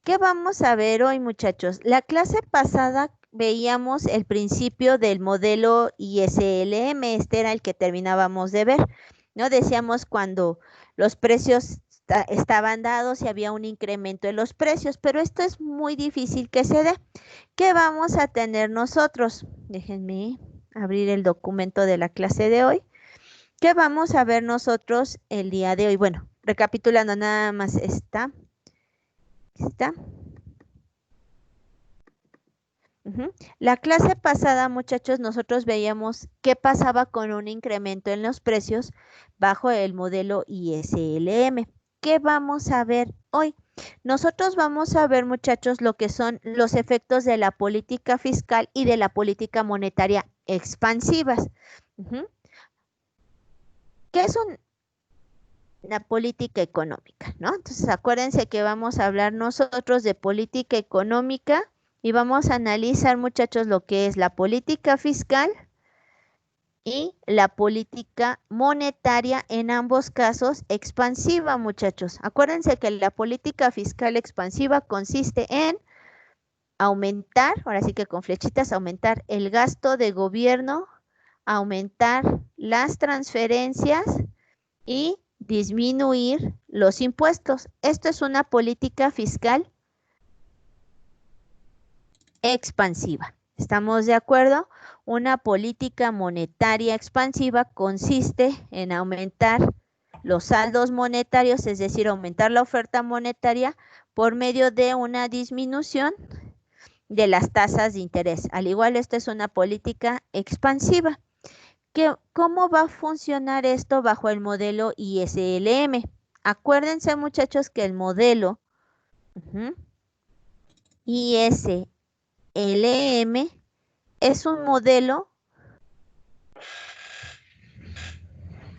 ¿Qué vamos a ver hoy, muchachos? La clase pasada veíamos el principio del modelo ISLM, este era el que terminábamos de ver, ¿no? Decíamos cuando los precios estaban dados y había un incremento en los precios, pero esto es muy difícil que se dé. ¿Qué vamos a tener nosotros? Déjenme abrir el documento de la clase de hoy. ¿Qué vamos a ver nosotros el día de hoy? Bueno, recapitulando nada más esta. La clase pasada, muchachos, nosotros veíamos qué pasaba con un incremento en los precios bajo el modelo ISLM. ¿Qué vamos a ver hoy? Nosotros vamos a ver, muchachos, lo que son los efectos de la política fiscal y de la política monetaria expansivas. ¿Qué es una política económica, ¿no? Entonces, acuérdense que vamos a hablar nosotros de política económica y vamos a analizar, muchachos, lo que es la política fiscal y la política monetaria, en ambos casos expansiva, muchachos. Acuérdense que la política fiscal expansiva consiste en aumentar, ahora sí que con flechitas, aumentar el gasto de gobierno, aumentar las transferencias y disminuir los impuestos. Esto es una política fiscal expansiva. ¿Estamos de acuerdo? Una política monetaria expansiva consiste en aumentar los saldos monetarios, es decir, aumentar la oferta monetaria por medio de una disminución de las tasas de interés. Al igual, esta es una política expansiva. ¿Cómo va a funcionar esto bajo el modelo ISLM? Acuérdense, muchachos, que el modelo ISLM es un modelo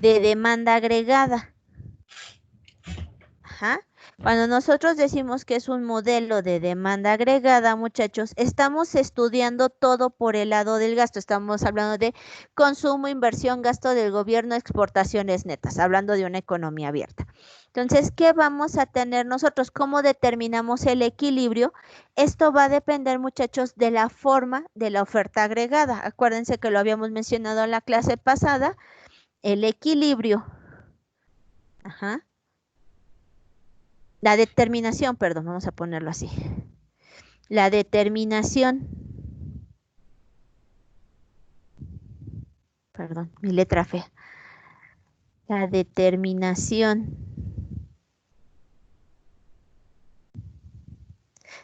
de demanda agregada. Cuando nosotros decimos que es un modelo de demanda agregada, muchachos, estamos estudiando todo por el lado del gasto. Estamos hablando de consumo, inversión, gasto del gobierno, exportaciones netas, hablando de una economía abierta. Entonces, ¿qué vamos a tener nosotros? ¿Cómo determinamos el equilibrio? Esto va a depender, muchachos, de la forma de la oferta agregada. Acuérdense que lo habíamos mencionado en la clase pasada, el equilibrio. La determinación, perdón, vamos a ponerlo así. La determinación, perdón, mi letra fea. La determinación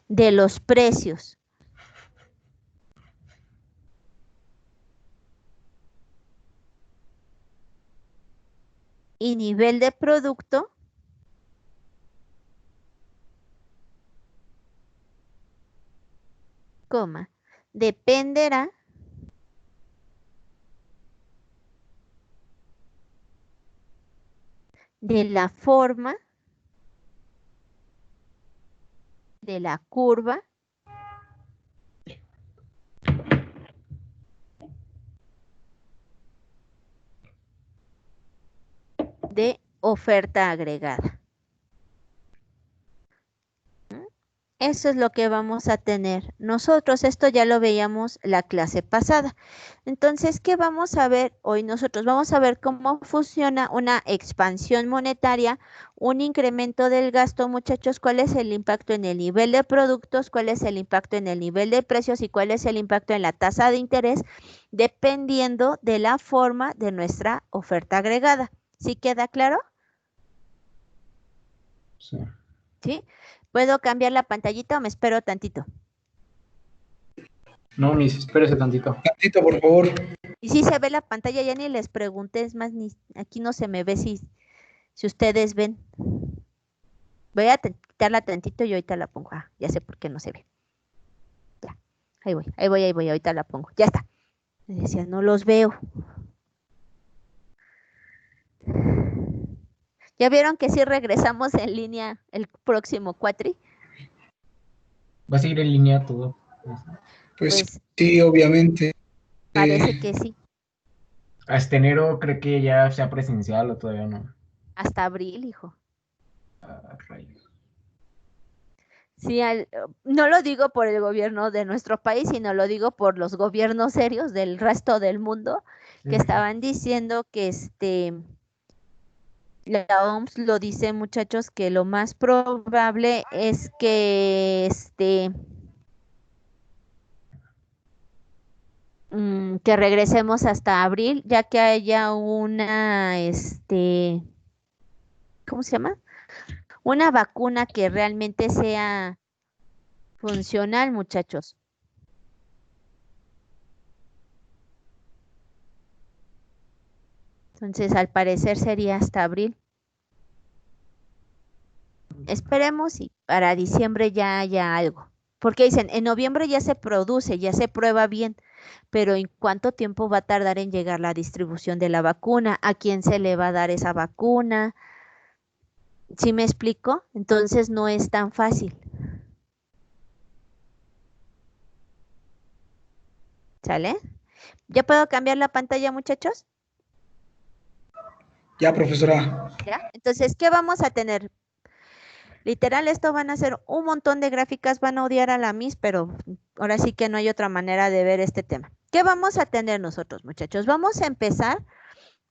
de los precios y nivel de producto dependerá de la forma de la curva de oferta agregada. Eso es lo que vamos a tener nosotros. Esto ya lo veíamos la clase pasada. Entonces, ¿qué vamos a ver hoy nosotros? Vamos a ver cómo funciona una expansión monetaria, un incremento del gasto, muchachos, cuál es el impacto en el nivel de productos, cuál es el impacto en el nivel de precios y cuál es el impacto en la tasa de interés, dependiendo de la forma de nuestra oferta agregada. ¿Sí queda claro? Sí. ¿Sí? ¿Puedo cambiar la pantallita o me espero tantito? No, Miss, espérese tantito. Tantito, por favor. Y si se ve la pantalla, ya ni les pregunté, es más, aquí no se me ve si ustedes ven. Voy a quitarla tantito y ahorita la pongo. Ya sé por qué no se ve. Ya, ahí voy, ahorita la pongo. Ya está. Me decía, no los veo. ¿Ya vieron que sí regresamos en línea el próximo cuatri? ¿Va a seguir en línea todo? Pues sí, obviamente. Parece que sí. Hasta enero creo que ya sea presencial o todavía no. Hasta abril, hijo. Rayos. Sí, no lo digo por el gobierno de nuestro país, sino lo digo por los gobiernos serios del resto del mundo que estaban diciendo que la OMS lo dice, muchachos, que lo más probable es que que regresemos hasta abril, ya que haya una ¿cómo se llama? Una vacuna que realmente sea funcional, muchachos. Entonces, al parecer sería hasta abril. Esperemos y para diciembre ya haya algo. Porque dicen, en noviembre ya se produce, ya se prueba bien, pero ¿en cuánto tiempo va a tardar en llegar la distribución de la vacuna? ¿A quién se le va a dar esa vacuna? ¿Sí me explico? Entonces no es tan fácil. ¿Sale? ¿Ya puedo cambiar la pantalla, muchachos? Ya, profesora. ¿Ya? Entonces, ¿qué vamos a tener? Literal, esto van a ser un montón de gráficas, van a odiar a la Miss, pero ahora sí que no hay otra manera de ver este tema. ¿Qué vamos a tener nosotros, muchachos? Vamos a empezar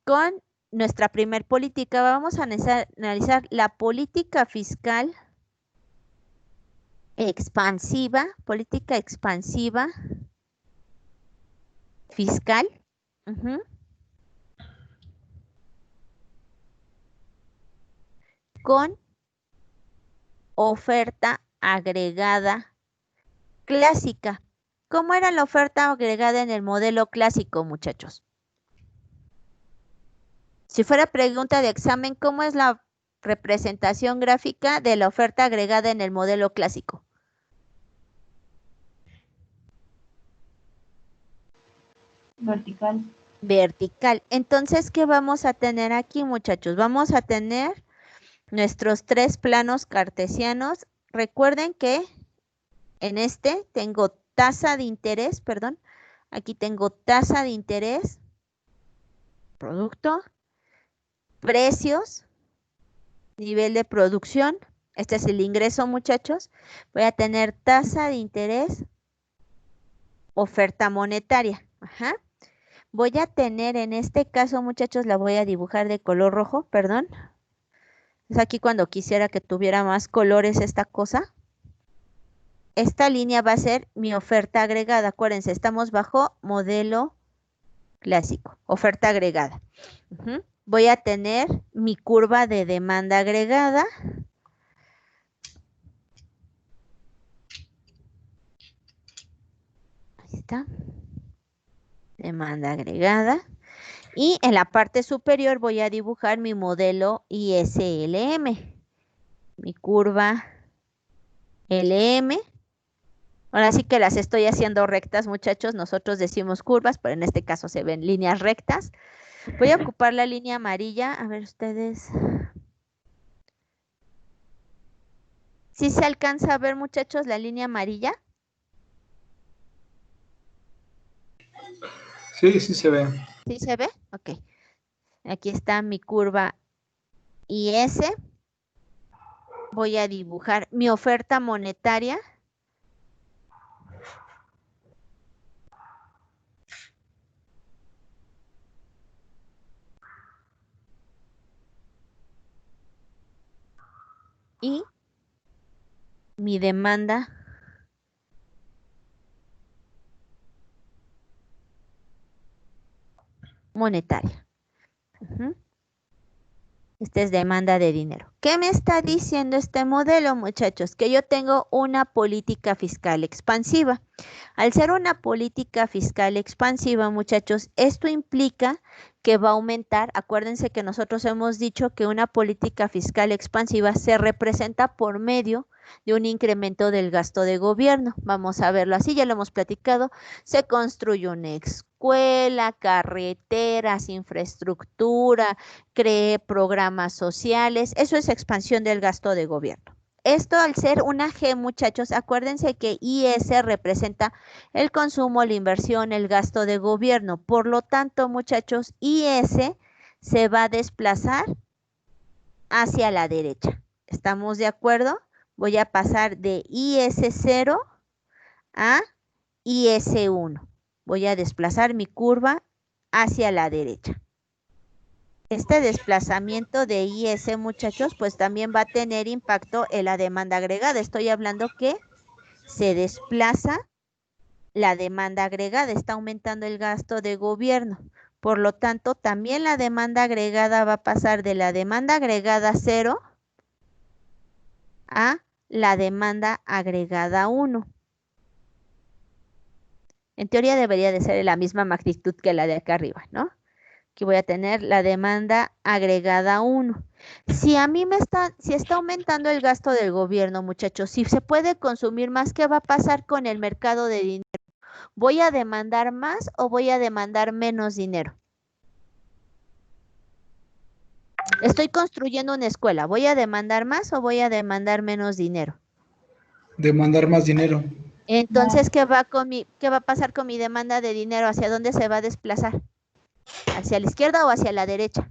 con nuestra primer política. Vamos a analizar la política fiscal expansiva, política expansiva fiscal. Con oferta agregada clásica. ¿Cómo era la oferta agregada en el modelo clásico, muchachos? Si fuera pregunta de examen, ¿cómo es la representación gráfica de la oferta agregada en el modelo clásico? Vertical. Vertical. Entonces, ¿qué vamos a tener aquí, muchachos? Vamos a tener nuestros tres planos cartesianos. Recuerden que en este tengo tasa de interés, perdón. Aquí tengo tasa de interés, producto, precios, nivel de producción. Este es el ingreso, muchachos. Voy a tener tasa de interés, oferta monetaria. Ajá. Voy a tener en este caso, muchachos, la voy a dibujar de color rojo, perdón. Es aquí cuando quisiera que tuviera más colores esta cosa. Esta línea va a ser mi oferta agregada. Acuérdense, estamos bajo modelo clásico, oferta agregada. Voy a tener mi curva de demanda agregada. Ahí está. Demanda agregada. Y en la parte superior voy a dibujar mi modelo ISLM. Mi curva LM. Ahora sí que las estoy haciendo rectas, muchachos. Nosotros decimos curvas, pero en este caso se ven líneas rectas. Voy a ocupar la línea amarilla. A ver ustedes. ¿Sí se alcanza a ver, muchachos, la línea amarilla? Sí, sí se ve. ¿Sí se ve? Ok. Aquí está mi curva IS. Voy a dibujar mi oferta monetaria. Y mi demanda monetaria. Esta es demanda de dinero. ¿Qué me está diciendo este modelo, muchachos? Que yo tengo una política fiscal expansiva. Al ser una política fiscal expansiva, muchachos, esto implica que va a aumentar. Acuérdense que nosotros hemos dicho que una política fiscal expansiva se representa por medio de un incremento del gasto de gobierno. Vamos a verlo así, ya lo hemos platicado. Se construye una escuela, carreteras, infraestructura, cree programas sociales. Eso es expansión del gasto de gobierno. Esto al ser una G, muchachos, acuérdense que IS representa el consumo, la inversión, el gasto de gobierno. Por lo tanto, muchachos, IS se va a desplazar hacia la derecha. ¿Estamos de acuerdo? voy a pasar de IS0 a IS1. Voy a desplazar mi curva hacia la derecha. Este desplazamiento de IS, muchachos, pues también va a tener impacto en la demanda agregada. Estoy hablando que se desplaza la demanda agregada, está aumentando el gasto de gobierno. Por lo tanto, también la demanda agregada va a pasar de la demanda agregada 0 a la demanda agregada 1. En teoría debería de ser la misma magnitud que la de acá arriba, ¿no? Aquí voy a tener la demanda agregada 1. Si está aumentando el gasto del gobierno, muchachos, si se puede consumir más, ¿qué va a pasar con el mercado de dinero? ¿Voy a demandar más o voy a demandar menos dinero? Estoy construyendo una escuela, ¿voy a demandar más o voy a demandar menos dinero? Demandar más dinero. Entonces, ¿qué va a pasar con mi demanda de dinero? ¿Hacia dónde se va a desplazar? ¿Hacia la izquierda o hacia la derecha?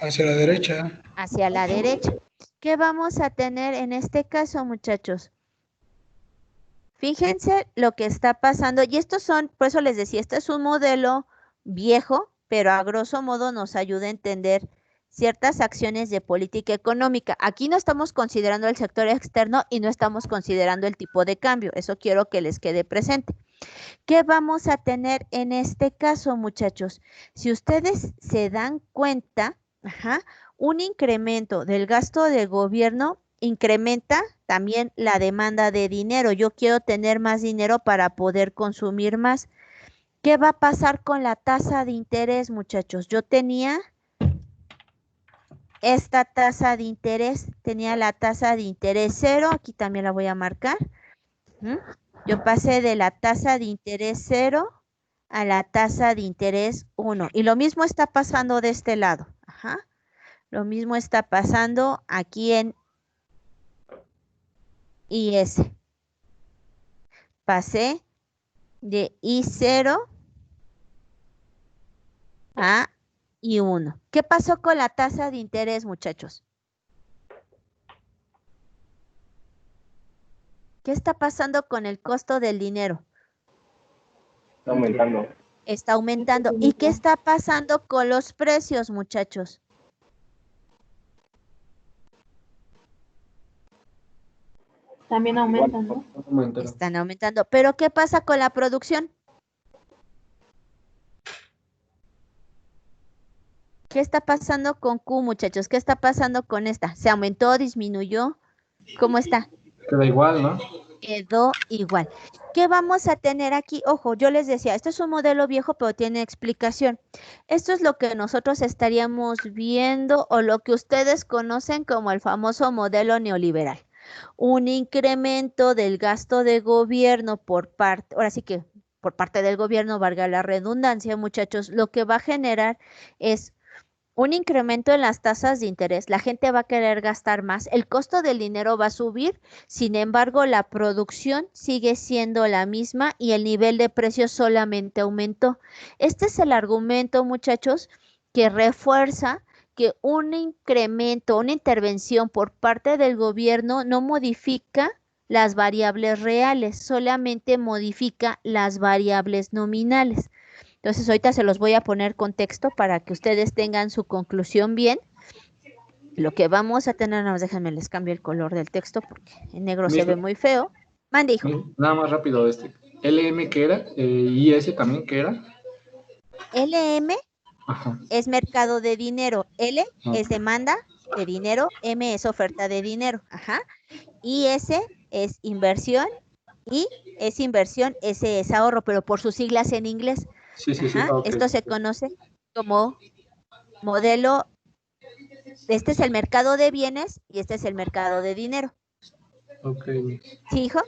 Hacia la derecha. Hacia la derecha. ¿Qué vamos a tener en este caso, muchachos? Fíjense lo que está pasando, y por eso les decía, este es un modelo viejo, pero a grosso modo nos ayuda a entender ciertas acciones de política económica. Aquí no estamos considerando el sector externo y no estamos considerando el tipo de cambio, eso quiero que les quede presente. ¿Qué vamos a tener en este caso, muchachos? Si ustedes se dan cuenta, un incremento del gasto de gobierno incrementa también la demanda de dinero. Yo quiero tener más dinero para poder consumir más. ¿Qué va a pasar con la tasa de interés, muchachos? Yo tenía esta tasa de interés, tenía la tasa de interés 0, aquí también la voy a marcar. Yo pasé de la tasa de interés 0 a la tasa de interés 1. Y lo mismo está pasando de este lado. Lo mismo está pasando aquí en IS. Pasé de I0 a I1. ¿Qué pasó con la tasa de interés, muchachos? ¿Qué está pasando con el costo del dinero? Está aumentando. Está aumentando. ¿Y qué está pasando con los precios, muchachos? También aumentan, ¿no? Están aumentando. ¿Pero qué pasa con la producción? ¿Qué está pasando con Q, muchachos? ¿Qué está pasando con esta? ¿Se aumentó, disminuyó? ¿Cómo está? Queda igual, ¿no? Quedó igual. ¿Qué vamos a tener aquí? Ojo, yo les decía, esto es un modelo viejo, pero tiene explicación. Esto es lo que nosotros estaríamos viendo o lo que ustedes conocen como el famoso modelo neoliberal. Un incremento del gasto de gobierno ahora sí que por parte del gobierno, valga la redundancia, muchachos, lo que va a generar es un incremento en las tasas de interés, la gente va a querer gastar más, el costo del dinero va a subir, sin embargo, la producción sigue siendo la misma y el nivel de precios solamente aumentó. Este es el argumento, muchachos, que refuerza que un incremento, una intervención por parte del gobierno no modifica las variables reales, solamente modifica las variables nominales. Entonces, ahorita se los voy a poner contexto para que ustedes tengan su conclusión bien. Lo que vamos a tener, déjenme les cambio el color del texto porque en negro se ve muy feo. Mande, hijo. Nada más rápido, LM, ¿qué era? IS también, ¿qué era? LM Ajá. es mercado de dinero, L es demanda de dinero, M es oferta de dinero. IS es inversión, I es inversión, S es ahorro, pero por sus siglas en inglés. Sí. Okay. Esto se conoce como modelo. Este es el mercado de bienes y este es el mercado de dinero. Ok. ¿Sí, hijo?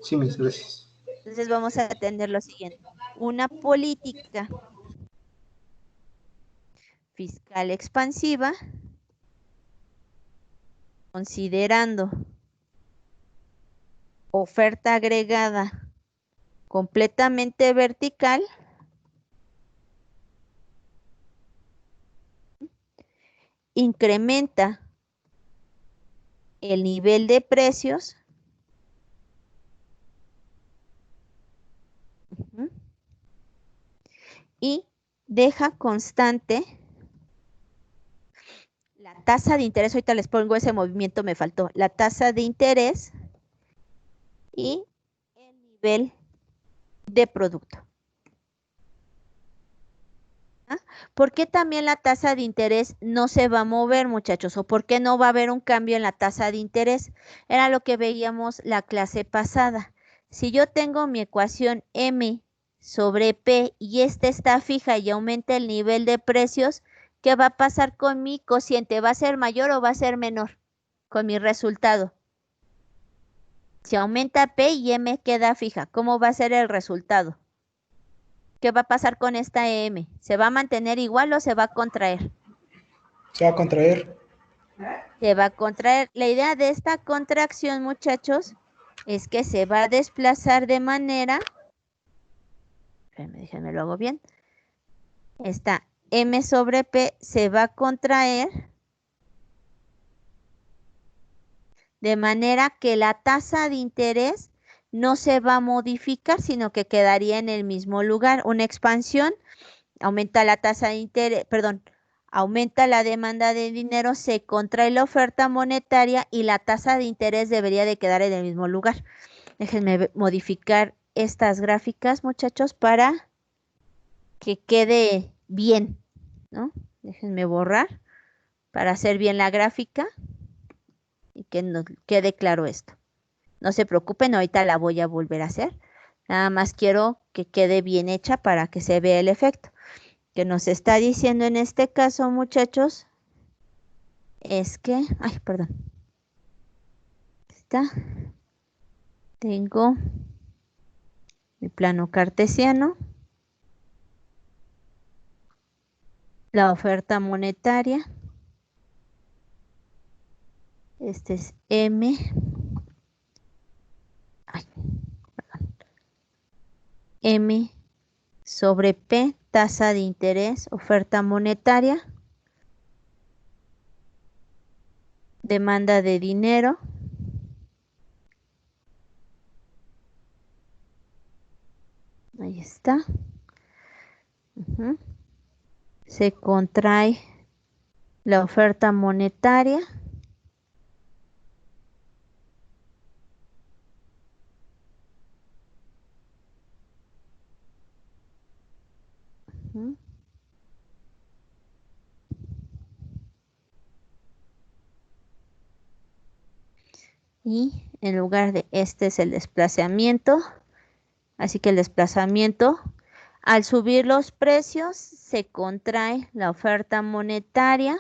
Sí, mis gracias. Entonces vamos a atender lo siguiente. Una política fiscal expansiva, considerando oferta agregada completamente vertical, incrementa el nivel de precios. Y deja constante la tasa de interés. Ahorita les pongo ese movimiento, me faltó. La tasa de interés y el nivel de producto. ¿Por qué también la tasa de interés no se va a mover, muchachos? ¿O por qué no va a haber un cambio en la tasa de interés? Era lo que veíamos la clase pasada. Si yo tengo mi ecuación M sobre P y esta está fija y aumenta el nivel de precios, ¿qué va a pasar con mi cociente? ¿Va a ser mayor o va a ser menor con mi resultado? Si aumenta P y M queda fija, ¿cómo va a ser el resultado? ¿Qué va a pasar con esta M? ¿Se va a mantener igual o se va a contraer? Se va a contraer. Se va a contraer. La idea de esta contracción, muchachos, es que se va a desplazar de manera, déjenme lo hago bien. Esta M sobre P se va a contraer de manera que la tasa de interés no se va a modificar, sino que quedaría en el mismo lugar. Una expansión aumenta la tasa de interés, perdón, aumenta la demanda de dinero, se contrae la oferta monetaria y la tasa de interés debería de quedar en el mismo lugar. Déjenme modificar estas gráficas, muchachos, para que quede bien, ¿no? Déjenme borrar para hacer bien la gráfica y que nos quede claro esto. No se preocupen, ahorita la voy a volver a hacer. Nada más quiero que quede bien hecha para que se vea el efecto. Que nos está diciendo en este caso, muchachos, es que, ay, perdón. Tengo mi plano cartesiano, la oferta monetaria. Este es M. Ay, perdón. M sobre P, tasa de interés, oferta monetaria, demanda de dinero, ahí está. Se contrae la oferta monetaria. Y en lugar de este es el desplazamiento. Así que el desplazamiento, al subir los precios, se contrae la oferta monetaria.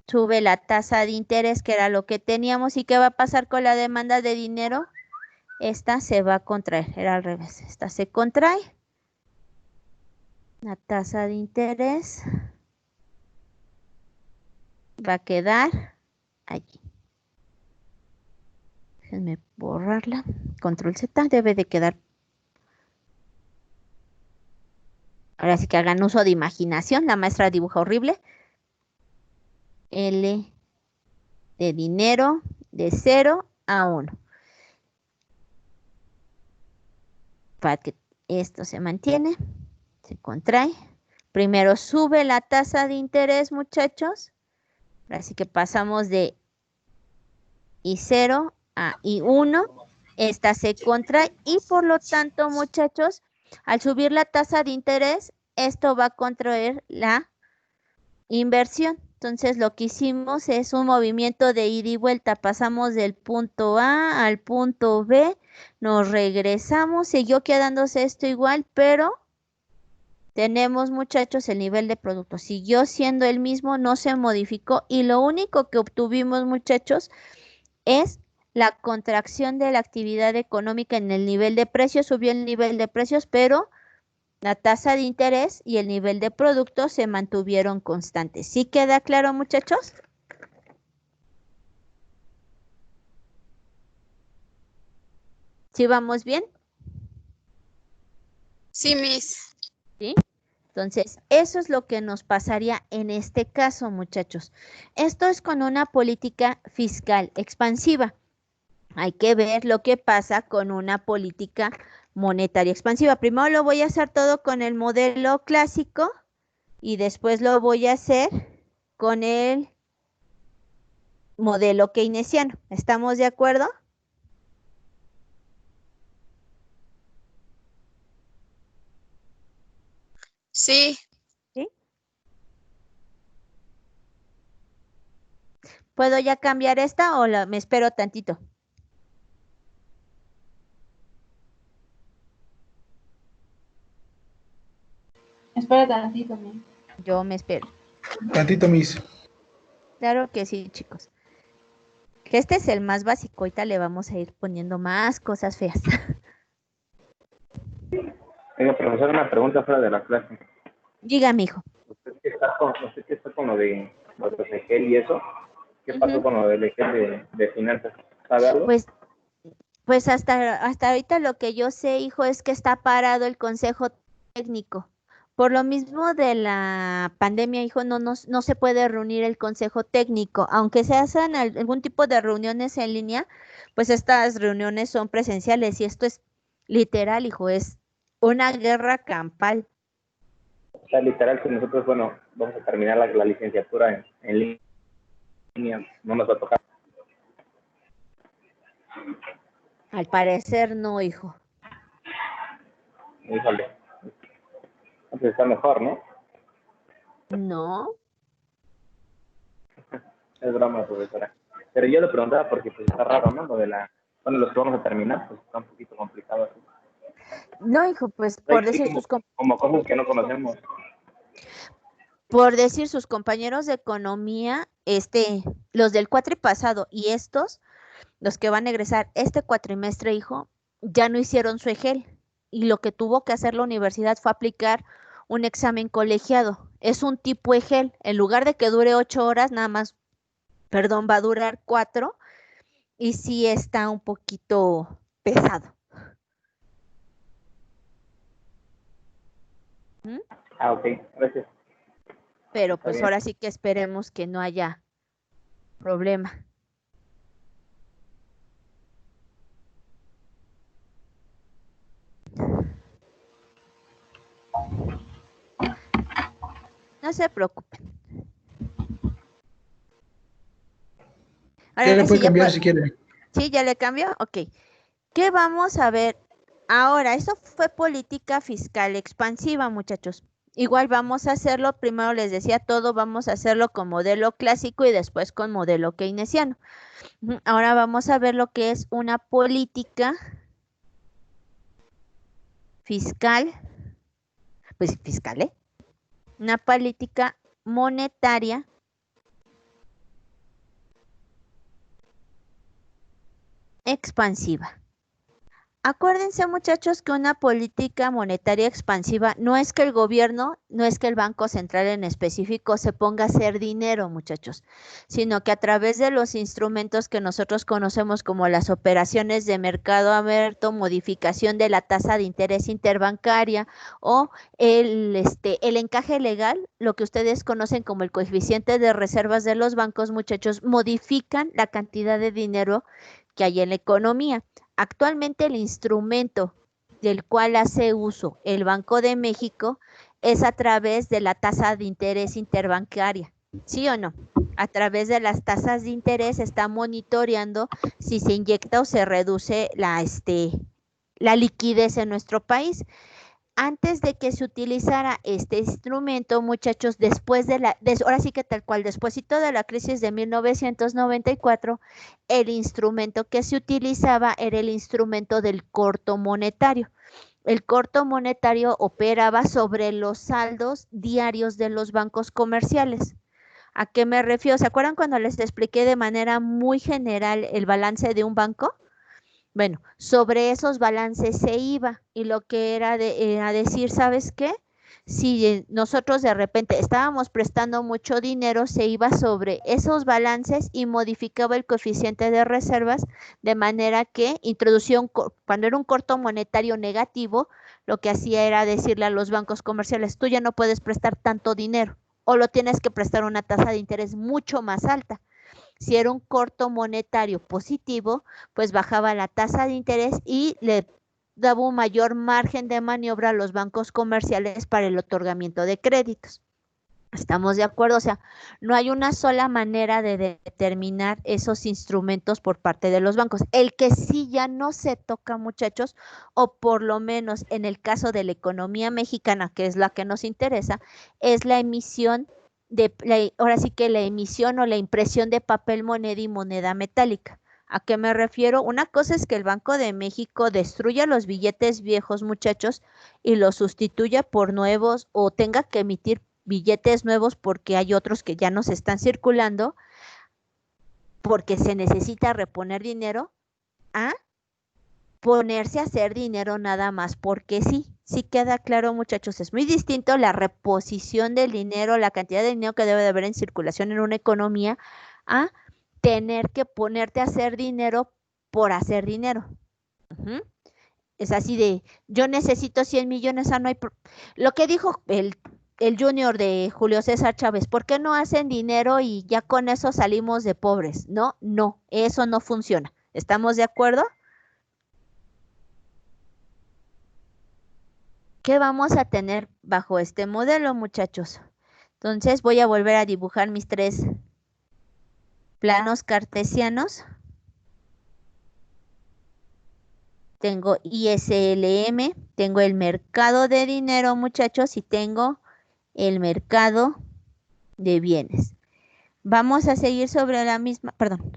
Sube la tasa de interés, que era lo que teníamos. ¿Y qué va a pasar con la demanda de dinero? Esta se va a contraer, era al revés. Esta se contrae. La tasa de interés va a quedar allí. Déjenme borrarla. Control Z, debe de quedar. Ahora sí que hagan uso de imaginación. La maestra dibuja horrible. L de dinero de 0 a 1. Para que esto se mantiene, se contrae. Primero sube la tasa de interés, muchachos. Así que pasamos de I0 a I1. Esta se contrae y por lo tanto, muchachos, al subir la tasa de interés, esto va a contraer la inversión. Entonces lo que hicimos es un movimiento de ida y vuelta. Pasamos del punto A al punto B, nos regresamos, siguió quedándose esto igual, pero tenemos, muchachos, el nivel de producto. Siguió siendo el mismo, no se modificó y lo único que obtuvimos, muchachos, es la contracción de la actividad económica en el nivel de precios. Subió el nivel de precios, pero la tasa de interés y el nivel de producto se mantuvieron constantes. ¿Sí queda claro, muchachos? ¿Sí vamos bien? Sí, Miss. ¿Sí? Entonces, eso es lo que nos pasaría en este caso, muchachos. Esto es con una política fiscal expansiva. Hay que ver lo que pasa con una política monetaria expansiva. Primero lo voy a hacer todo con el modelo clásico y después lo voy a hacer con el modelo keynesiano. ¿Estamos de acuerdo? Sí, ¿Sí? ¿Puedo ya cambiar esta o me espero tantito? Espera tantito, mi. Yo me espero. Tantito, Miss. Claro que sí, chicos. Que este es el más básico. Ahorita le vamos a ir poniendo más cosas feas. Oiga, profesor, una pregunta fuera de la clase. Dígame, hijo. Usted que está con lo de EGEL y eso, ¿qué pasó Ujú. con lo del EGEL de finanzas? ¿Sabe algo? Pues hasta ahorita lo que yo sé, hijo, es que está parado el consejo técnico. Por lo mismo de la pandemia, hijo, no se puede reunir el consejo técnico. Aunque se hacen algún tipo de reuniones en línea, pues estas reuniones son presenciales y esto es literal, hijo, es una guerra campal. O sea, literal, que nosotros, bueno, vamos a terminar la licenciatura en línea, no nos va a tocar. Al parecer no, hijo. Híjole. Entonces está mejor, ¿no? No. Es broma, profesora. Pero yo le preguntaba porque pues está raro, ¿no? Lo de bueno, los que vamos a terminar, pues está un poquito complicado así. No, hijo, pues Hay como cosas que no conocemos. por decir sus compañeros de economía, los del cuatri pasado y estos, los que van a egresar este cuatrimestre, hijo, ya no hicieron su EGEL y lo que tuvo que hacer la universidad fue aplicar un examen colegiado. Es un tipo EGEL, en lugar de que dure 8 horas, nada más, perdón, va a durar 4 y sí está un poquito pesado. ¿Mm? Ah, ok, gracias. Pero Está pues bien. ahora sí que esperemos que no haya problema. No se preocupen. Ya Ahora le sí, puede cambiar si quiere. ¿Sí? ¿Ya le cambio? Ok. ¿Qué vamos a ver ahora? Eso fue política fiscal expansiva, muchachos. Igual vamos a hacerlo, primero les decía todo, vamos a hacerlo con modelo clásico y después con modelo keynesiano. Ahora vamos a ver lo que es una política fiscal, pues fiscal, ¿eh? Una política monetaria expansiva. Acuérdense, muchachos, que una política monetaria expansiva no es que el gobierno, no es que el Banco Central en específico se ponga a hacer dinero, muchachos, sino que a través de los instrumentos que nosotros conocemos como las operaciones de mercado abierto, modificación de la tasa de interés interbancaria o el encaje legal, lo que ustedes conocen como el coeficiente de reservas de los bancos, muchachos, modifican la cantidad de dinero que hay en la economía. Actualmente el instrumento del cual hace uso el Banco de México es a través de la tasa de interés interbancaria, ¿sí o no? A través de las tasas de interés está monitoreando si se inyecta o se reduce la liquidez en nuestro país. Antes de que se utilizara este instrumento, muchachos, ahora sí que tal cual, despuésito de la crisis de 1994, el instrumento que se utilizaba era el instrumento del corto monetario. El corto monetario operaba sobre los saldos diarios de los bancos comerciales. ¿A qué me refiero? ¿Se acuerdan cuando les expliqué de manera muy general el balance de un banco? Bueno, sobre esos balances se iba y lo que era decir, ¿sabes qué? Si nosotros de repente estábamos prestando mucho dinero, se iba sobre esos balances y modificaba el coeficiente de reservas de manera que introducía cuando era un corto monetario negativo, lo que hacía era decirle a los bancos comerciales, tú ya no puedes prestar tanto dinero o lo tienes que prestar a una tasa de interés mucho más alta. Si era un corto monetario positivo, pues bajaba la tasa de interés y le daba un mayor margen de maniobra a los bancos comerciales para el otorgamiento de créditos. ¿Estamos de acuerdo? O sea, no hay una sola manera de determinar esos instrumentos por parte de los bancos. El que sí ya no se toca, muchachos, o por lo menos en el caso de la economía mexicana, que es la que nos interesa, es la emisión ahora sí que la emisión o la impresión de papel moneda y moneda metálica. ¿A qué me refiero? Una cosa es que el Banco de México destruya los billetes viejos, muchachos, y los sustituya por nuevos o tenga que emitir billetes nuevos porque hay otros que ya no se están circulando porque se necesita reponer dinero, a ponerse a hacer dinero nada más porque sí queda claro, muchachos, es muy distinto la reposición del dinero, la cantidad de dinero que debe de haber en circulación en una economía a tener que ponerte a hacer dinero por hacer dinero. Es así de, yo necesito 100 millones, no hay lo que dijo el junior de Julio César Chávez, ¿por qué no hacen dinero y ya con eso salimos de pobres? No, eso no funciona. ¿Estamos de acuerdo? ¿Qué vamos a tener bajo este modelo, muchachos? Entonces voy a volver a dibujar mis 3 planos cartesianos. Tengo ISLM, tengo el mercado de dinero, muchachos, y tengo el mercado de bienes. Vamos a seguir sobre la misma, perdón.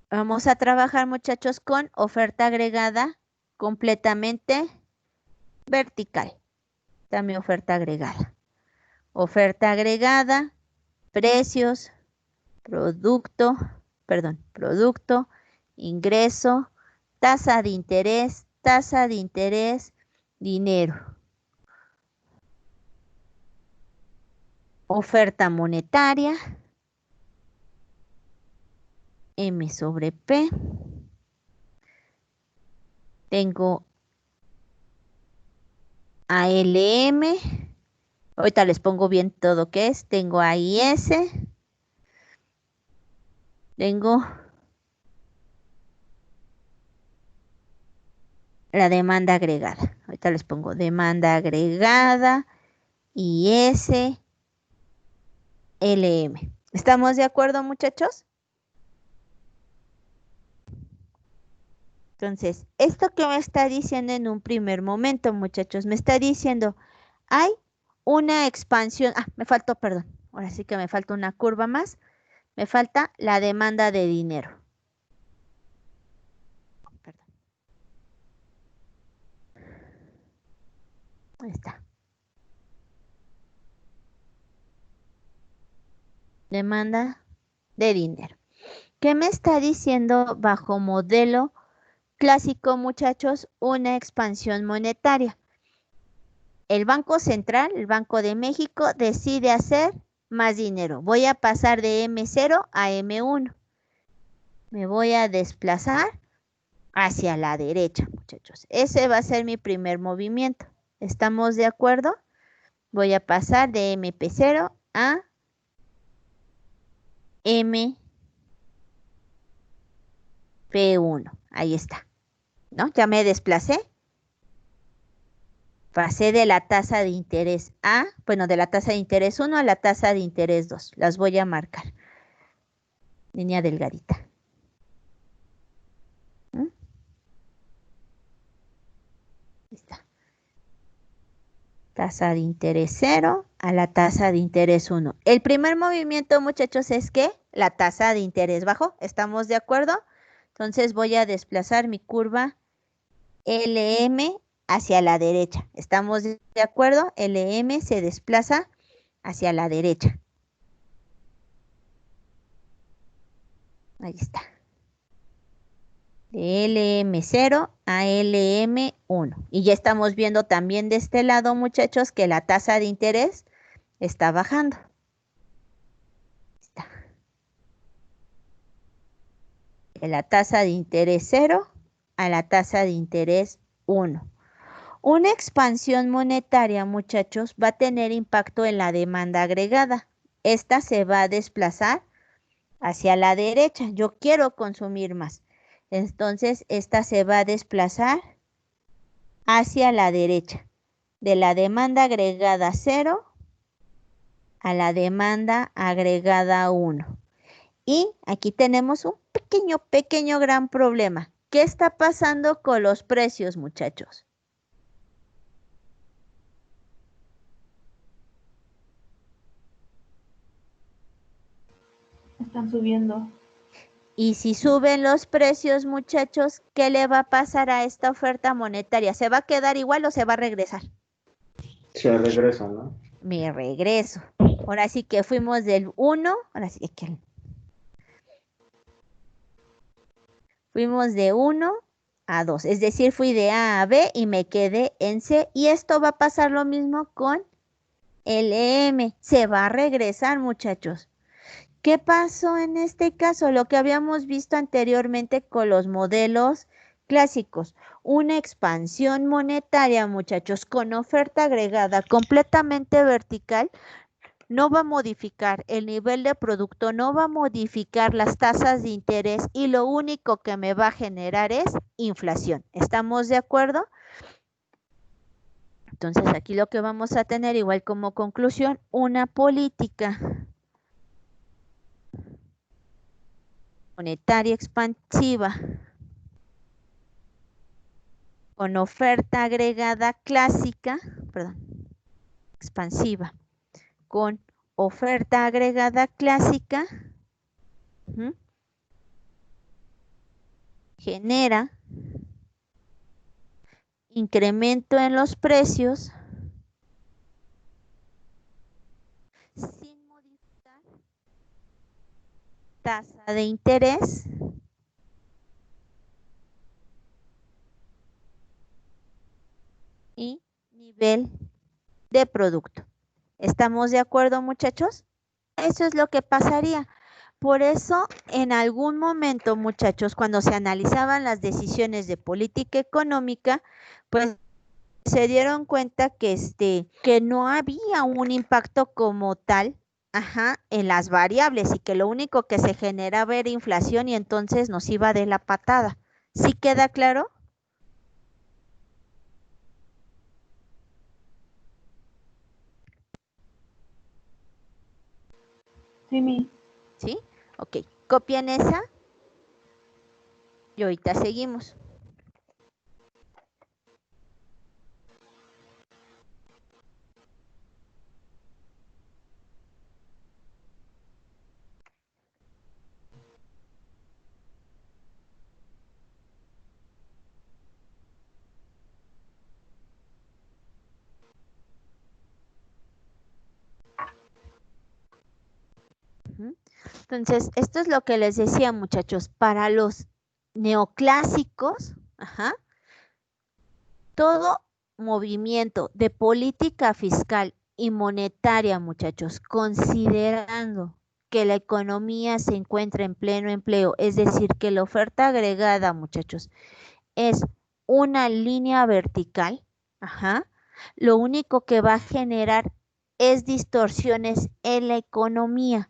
Vamos a trabajar, muchachos, con oferta agregada completamente vertical. También oferta agregada. Oferta agregada, precios, producto, ingreso, tasa de interés, dinero. Oferta monetaria, M sobre P. Tengo ALM. Ahorita les pongo bien todo que es. Tengo AIS. Tengo la demanda agregada. Ahorita les pongo demanda agregada, IS, LM. ¿Estamos de acuerdo, muchachos? Entonces, ¿esto qué me está diciendo en un primer momento, muchachos? Me está diciendo, hay una expansión. Me faltó, perdón. Ahora sí que me falta una curva más. Me falta la demanda de dinero. Perdón. Ahí está. Demanda de dinero. ¿Qué me está diciendo bajo modelo clásico, muchachos? Una expansión monetaria. El Banco Central, el Banco de México, decide hacer más dinero. Voy a pasar de M0 a M1. Me voy a desplazar hacia la derecha, muchachos. Ese va a ser mi primer movimiento. ¿Estamos de acuerdo? Voy a pasar de MP0 a MP1. Ahí está. ¿No? Ya me desplacé. Pasé de la tasa de interés de la tasa de interés 1 a la tasa de interés 2. Las voy a marcar. Línea delgadita. Ahí está. Tasa de interés 0 a la tasa de interés 1. El primer movimiento, muchachos, es que la tasa de interés bajó. ¿Estamos de acuerdo? Entonces voy a desplazar mi curva LM hacia la derecha. ¿Estamos de acuerdo? LM se desplaza hacia la derecha. Ahí está. De LM0 a LM1. Y ya estamos viendo también de este lado, muchachos, que la tasa de interés está bajando. Está. De la tasa de interés 0 a la tasa de interés 1. Una expansión monetaria, muchachos, va a tener impacto en la demanda agregada. Esta se va a desplazar hacia la derecha. Yo quiero consumir más. Entonces, esta se va a desplazar hacia la derecha. De la demanda agregada 0 a la demanda agregada 1. Y aquí tenemos un pequeño gran problema. ¿Qué está pasando con los precios, muchachos? Están subiendo. Y si suben los precios, muchachos, ¿qué le va a pasar a esta oferta monetaria? ¿Se va a quedar igual o se va a regresar? Se regresa, ¿no? Me regreso. Ahora sí que fuimos del 1, ahora sí que fuimos de 1 a 2, es decir, fui de A a B y me quedé en C. Y esto va a pasar lo mismo con el EM, se va a regresar, muchachos. ¿Qué pasó en este caso? Lo que habíamos visto anteriormente con los modelos clásicos. Una expansión monetaria, muchachos, con oferta agregada completamente vertical, no va a modificar el nivel de producto, no va a modificar las tasas de interés y lo único que me va a generar es inflación. ¿Estamos de acuerdo? Entonces aquí lo que vamos a tener igual como conclusión, una política monetaria expansiva con oferta agregada clásica, expansiva, con oferta agregada clásica, genera incremento en los precios sin modificar tasa de interés y nivel de producto. ¿Estamos de acuerdo, muchachos? Eso es lo que pasaría. Por eso, en algún momento, muchachos, cuando se analizaban las decisiones de política económica, pues se dieron cuenta que no había un impacto como tal, en las variables y que lo único que se generaba era inflación y entonces nos iba de la patada. ¿Sí queda claro? Sí, ¿Sí? Ok, copian esa y ahorita seguimos. Entonces, esto es lo que les decía, muchachos, para los neoclásicos, todo movimiento de política fiscal y monetaria, muchachos, considerando que la economía se encuentra en pleno empleo, es decir, que la oferta agregada, muchachos, es una línea vertical, lo único que va a generar es distorsiones en la economía.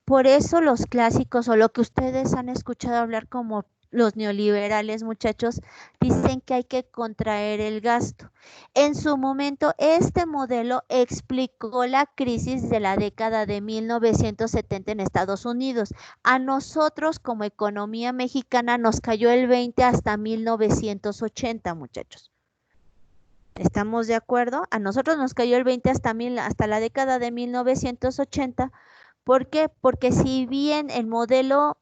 Por eso los clásicos o lo que ustedes han escuchado hablar como los neoliberales, muchachos, dicen que hay que contraer el gasto. En su momento, este modelo explicó la crisis de la década de 1970 en Estados Unidos. A nosotros, como economía mexicana, nos cayó el 20 hasta 1980, muchachos. ¿Estamos de acuerdo? A nosotros nos cayó el 20 hasta la década de 1980. ¿Por qué? Porque si bien el modelo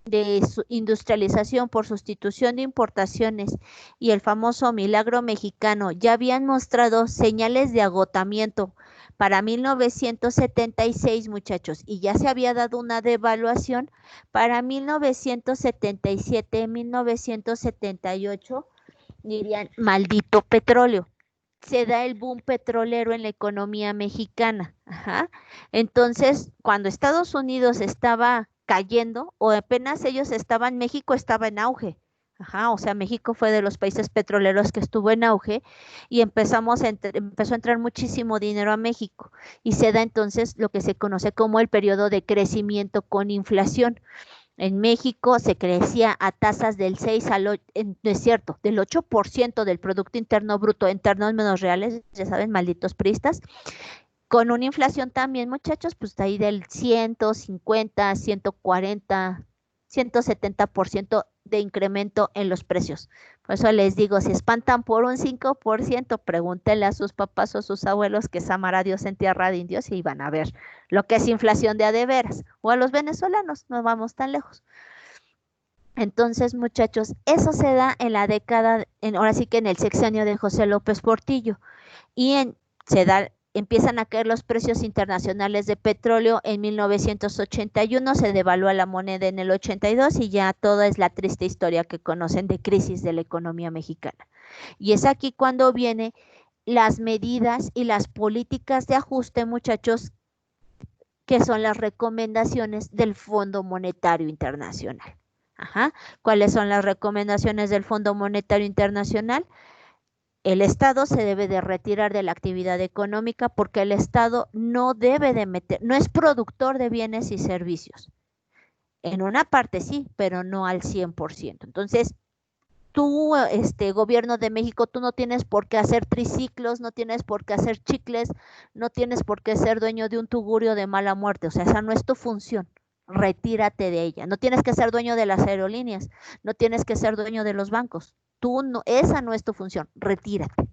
de industrialización por sustitución de importaciones y el famoso milagro mexicano ya habían mostrado señales de agotamiento para 1976, muchachos, y ya se había dado una devaluación para 1977, 1978, dirían, maldito petróleo. Se da el boom petrolero en la economía mexicana. Entonces, cuando Estados Unidos estaba cayendo o apenas ellos estaban, México estaba en auge. Ajá, o sea, México fue de los países petroleros que estuvo en auge y empezó a entrar muchísimo dinero a México y se da entonces lo que se conoce como el periodo de crecimiento con inflación. En México se crecía a tasas del 6 al 8, no es cierto, del 8% del Producto Interno Bruto en términos reales, ya saben, malditos priistas, con una inflación también, muchachos, pues de ahí del 150, 140, 170% de incremento en los precios. Por eso les digo, si espantan por un 5%, pregúntenle a sus papás o sus abuelos que es amar a Dios en tierra de indios y van a ver lo que es inflación de a de veras. O a los venezolanos, no vamos tan lejos. Entonces, muchachos, eso se da en la década, ahora sí que en el sexenio de José López Portillo. Empiezan a caer los precios internacionales de petróleo en 1981, se devalúa la moneda en el 82 y ya toda es la triste historia que conocen de crisis de la economía mexicana. Y es aquí cuando vienen las medidas y las políticas de ajuste, muchachos, que son las recomendaciones del Fondo Monetario Internacional. Ajá. ¿Cuáles son las recomendaciones del Fondo Monetario Internacional? El Estado se debe de retirar de la actividad económica porque el Estado no debe de no es productor de bienes y servicios. En una parte sí, pero no al 100%. Entonces, tú, gobierno de México, tú no tienes por qué hacer triciclos, no tienes por qué hacer chicles, no tienes por qué ser dueño de un tugurio de mala muerte. O sea, esa no es tu función. Retírate de ella. No tienes que ser dueño de las aerolíneas, no tienes que ser dueño de los bancos. Esa no es tu función, retírate.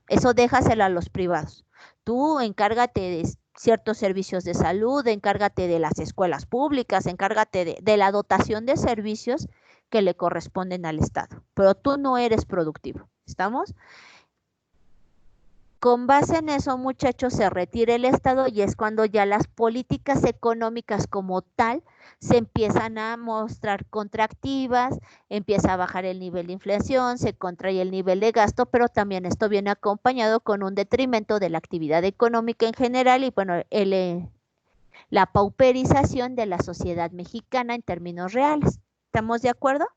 Eso déjaselo a los privados. Tú encárgate de ciertos servicios de salud, encárgate de las escuelas públicas, encárgate de la dotación de servicios que le corresponden al Estado. Pero tú no eres productivo, ¿estamos? Con base en eso, muchachos, se retira el Estado y es cuando ya las políticas económicas como tal se empiezan a mostrar contractivas, empieza a bajar el nivel de inflación, se contrae el nivel de gasto, pero también esto viene acompañado con un detrimento de la actividad económica en general y bueno, la pauperización de la sociedad mexicana en términos reales. ¿Estamos de acuerdo?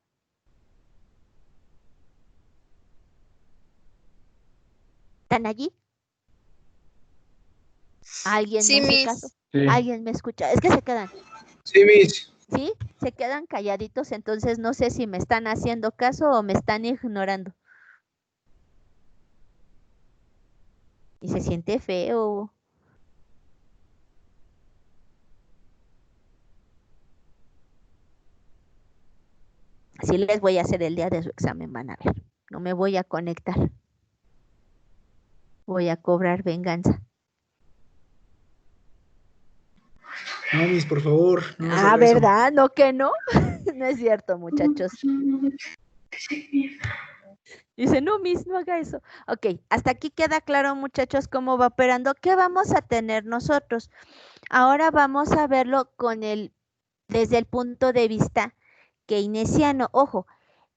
¿Están allí? ¿Alguien Sí, me hace Miss. caso? Sí. ¿Alguien me escucha? Es que se quedan, Sí, Miss. ¿sí? Se quedan calladitos, entonces no sé si me están haciendo caso o me están ignorando. Y se siente feo. Así les voy a hacer el día de su examen, van a ver. No me voy a conectar. Voy a cobrar venganza. No, Miss, por favor, no nos haga eso. ¿Verdad? ¿No que no? No es cierto, muchachos. Dice, no, Miss, no haga eso. Ok, hasta aquí queda claro, muchachos, cómo va operando. ¿Qué vamos a tener nosotros? Ahora vamos a verlo desde el punto de vista keynesiano. Ojo,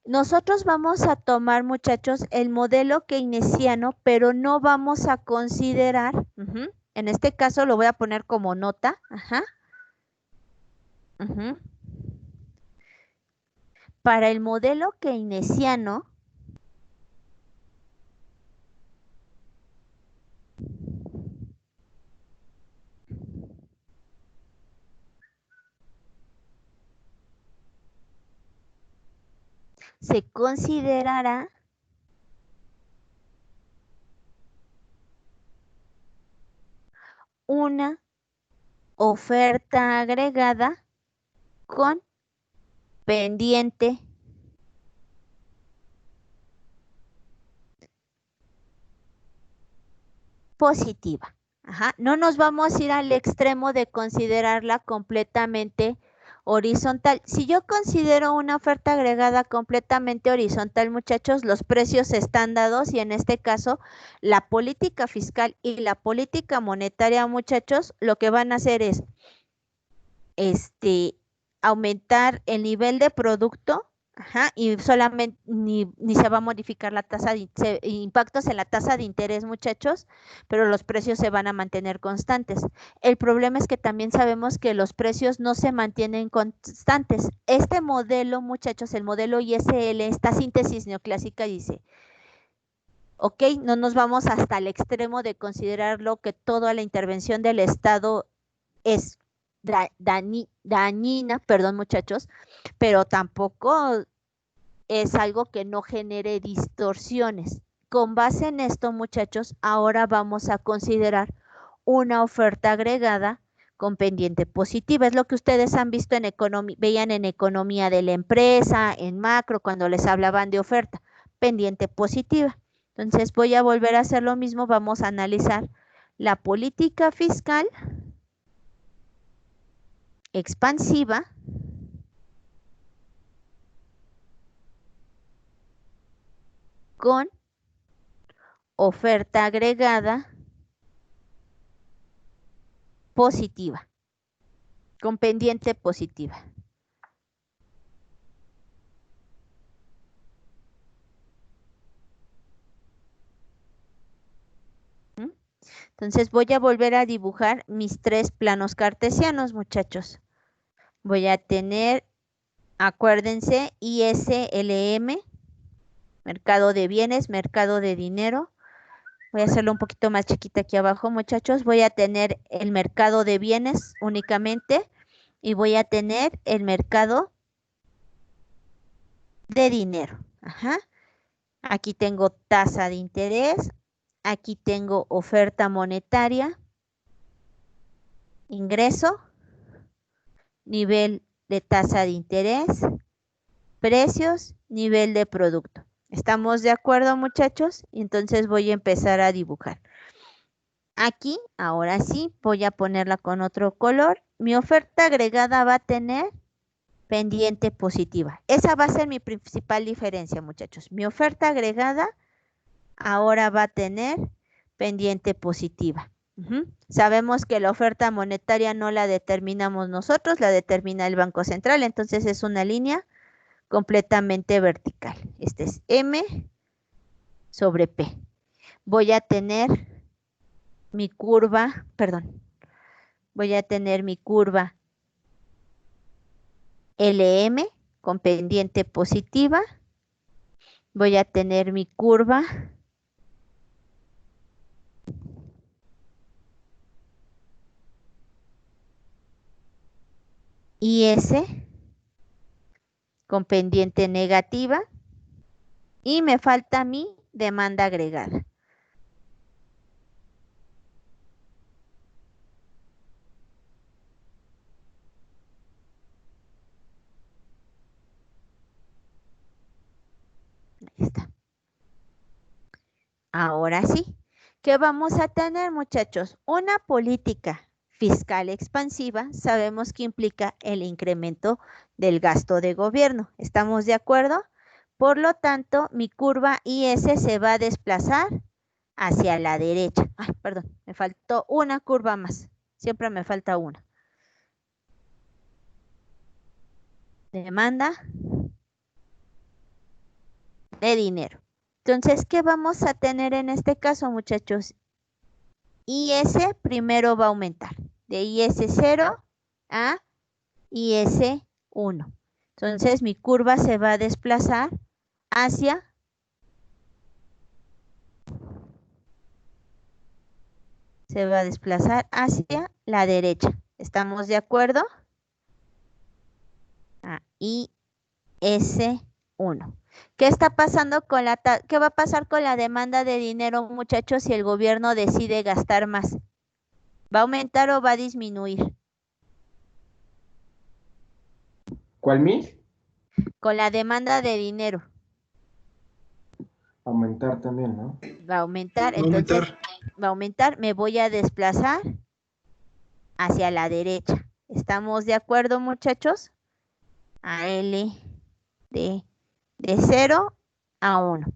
nosotros vamos a tomar, muchachos, el modelo keynesiano, pero no vamos a considerar, en este caso lo voy a poner como nota, para el modelo keynesiano, se considerará una oferta agregada con pendiente positiva. No nos vamos a ir al extremo de considerarla completamente horizontal. Si yo considero una oferta agregada completamente horizontal, muchachos, los precios están dados y en este caso la política fiscal y la política monetaria, muchachos, lo que van a hacer es aumentar el nivel de producto Ajá, y solamente ni se va a modificar la tasa de impactos en la tasa de interés, muchachos, pero los precios se van a mantener constantes. El problema es que también sabemos que los precios no se mantienen constantes. Este modelo, muchachos, el modelo ISL, esta síntesis neoclásica dice, ok, no nos vamos hasta el extremo de considerarlo que toda la intervención del Estado es dañina, perdón, muchachos, pero tampoco es algo que no genere distorsiones. Con base en esto, muchachos, ahora vamos a considerar una oferta agregada con pendiente positiva. Es lo que ustedes han visto en economía, veían en economía de la empresa, en macro, cuando les hablaban de oferta, pendiente positiva. Entonces voy a volver a hacer lo mismo, vamos a analizar la política fiscal expansiva con oferta agregada positiva, con pendiente positiva. Entonces voy a volver a dibujar mis tres planos cartesianos, muchachos. Voy a tener, acuérdense, ISLM, mercado de bienes, mercado de dinero. Voy a hacerlo un poquito más chiquita aquí abajo, muchachos. Voy a tener el mercado de bienes únicamente y voy a tener el mercado de dinero. Ajá. Aquí tengo tasa de interés, aquí tengo oferta monetaria, ingreso, nivel de tasa de interés, precios, nivel de producto. ¿Estamos de acuerdo, muchachos? Entonces voy a empezar a dibujar. Aquí, ahora sí, voy a ponerla con otro color. Mi oferta agregada va a tener pendiente positiva. Esa va a ser mi principal diferencia, muchachos. Mi oferta agregada ahora va a tener pendiente positiva. Sabemos que la oferta monetaria no la determinamos nosotros, la determina el Banco Central, entonces es una línea completamente vertical. Este es M sobre P. Voy a tener mi curva, perdón, voy a tener mi curva LM con pendiente positiva. Voy a tener mi curva IS con pendiente negativa y me falta mi demanda agregada. Ahí está. Ahora sí, ¿qué vamos a tener, muchachos? Una política fiscal expansiva, sabemos que implica el incremento del gasto de gobierno. ¿Estamos de acuerdo? Por lo tanto, mi curva IS se va a desplazar hacia la derecha. Ay, perdón, me faltó una curva más. Siempre me falta una. Demanda de dinero. Entonces, ¿qué vamos a tener en este caso, muchachos? IS primero va a aumentar. De IS0 a IS1. Entonces, mi curva se va a desplazar hacia la derecha. ¿Estamos de acuerdo? A IS1. ¿Qué está pasando con qué va a pasar con la demanda de dinero, muchachos, si el gobierno decide gastar más? ¿Va a aumentar o va a disminuir? ¿Cuál mis? Con la demanda de dinero. Aumentar también, ¿no? Va a aumentar, Va a entonces aumentar. va a aumentar, me voy a desplazar hacia la derecha. ¿Estamos de acuerdo, muchachos? A L de 0 a 1.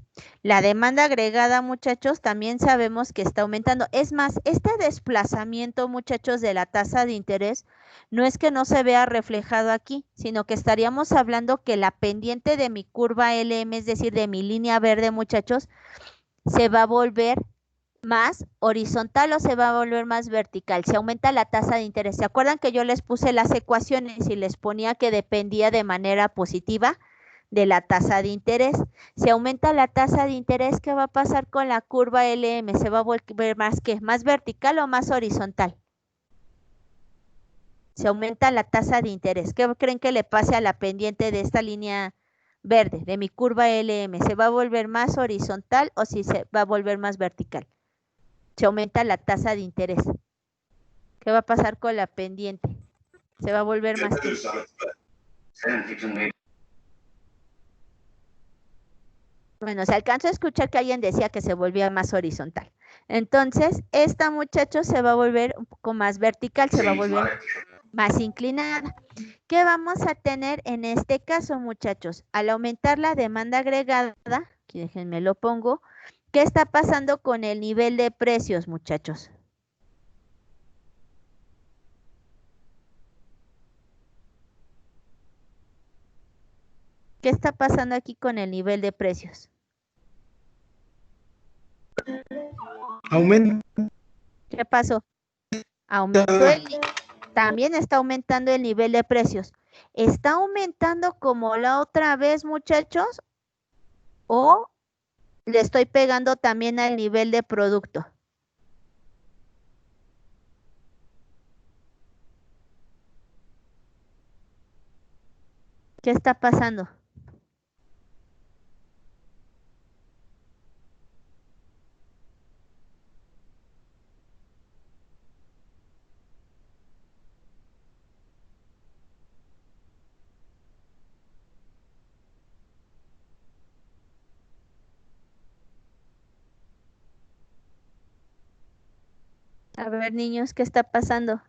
La demanda agregada, muchachos, también sabemos que está aumentando. Es más, este desplazamiento, muchachos, de la tasa de interés, no es que no se vea reflejado aquí, sino que estaríamos hablando que la pendiente de mi curva LM, es decir, de mi línea verde, muchachos, se va a volver más horizontal o se va a volver más vertical. Se aumenta la tasa de interés. ¿Se acuerdan que yo les puse las ecuaciones y les ponía que dependía de manera positiva de la tasa de interés? Si aumenta la tasa de interés, ¿qué va a pasar con la curva LM? ¿Se va a volver más qué? ¿Más vertical o más horizontal? Se aumenta la tasa de interés. ¿Qué creen que le pase a la pendiente de esta línea verde, de mi curva LM? ¿Se va a volver más horizontal o si se va a volver más vertical? Se aumenta la tasa de interés. ¿Qué va a pasar con la pendiente? ¿Se va a volver más qué? Bueno, se alcanzó a escuchar que alguien decía que se volvía más horizontal. Entonces, esta, muchachos, se va a volver un poco más vertical, se va a volver más inclinada. ¿Qué vamos a tener en este caso, muchachos? Al aumentar la demanda agregada, aquí déjenme lo pongo, ¿qué está pasando con el nivel de precios, muchachos? ¿Qué está pasando aquí con el nivel de precios? Aumenta. ¿Qué pasó? Aumentó también está aumentando el nivel de precios. ¿Está aumentando como la otra vez, muchachos? ¿O le estoy pegando también al nivel de producto? ¿Qué está pasando? A ver, niños, ¿qué está pasando?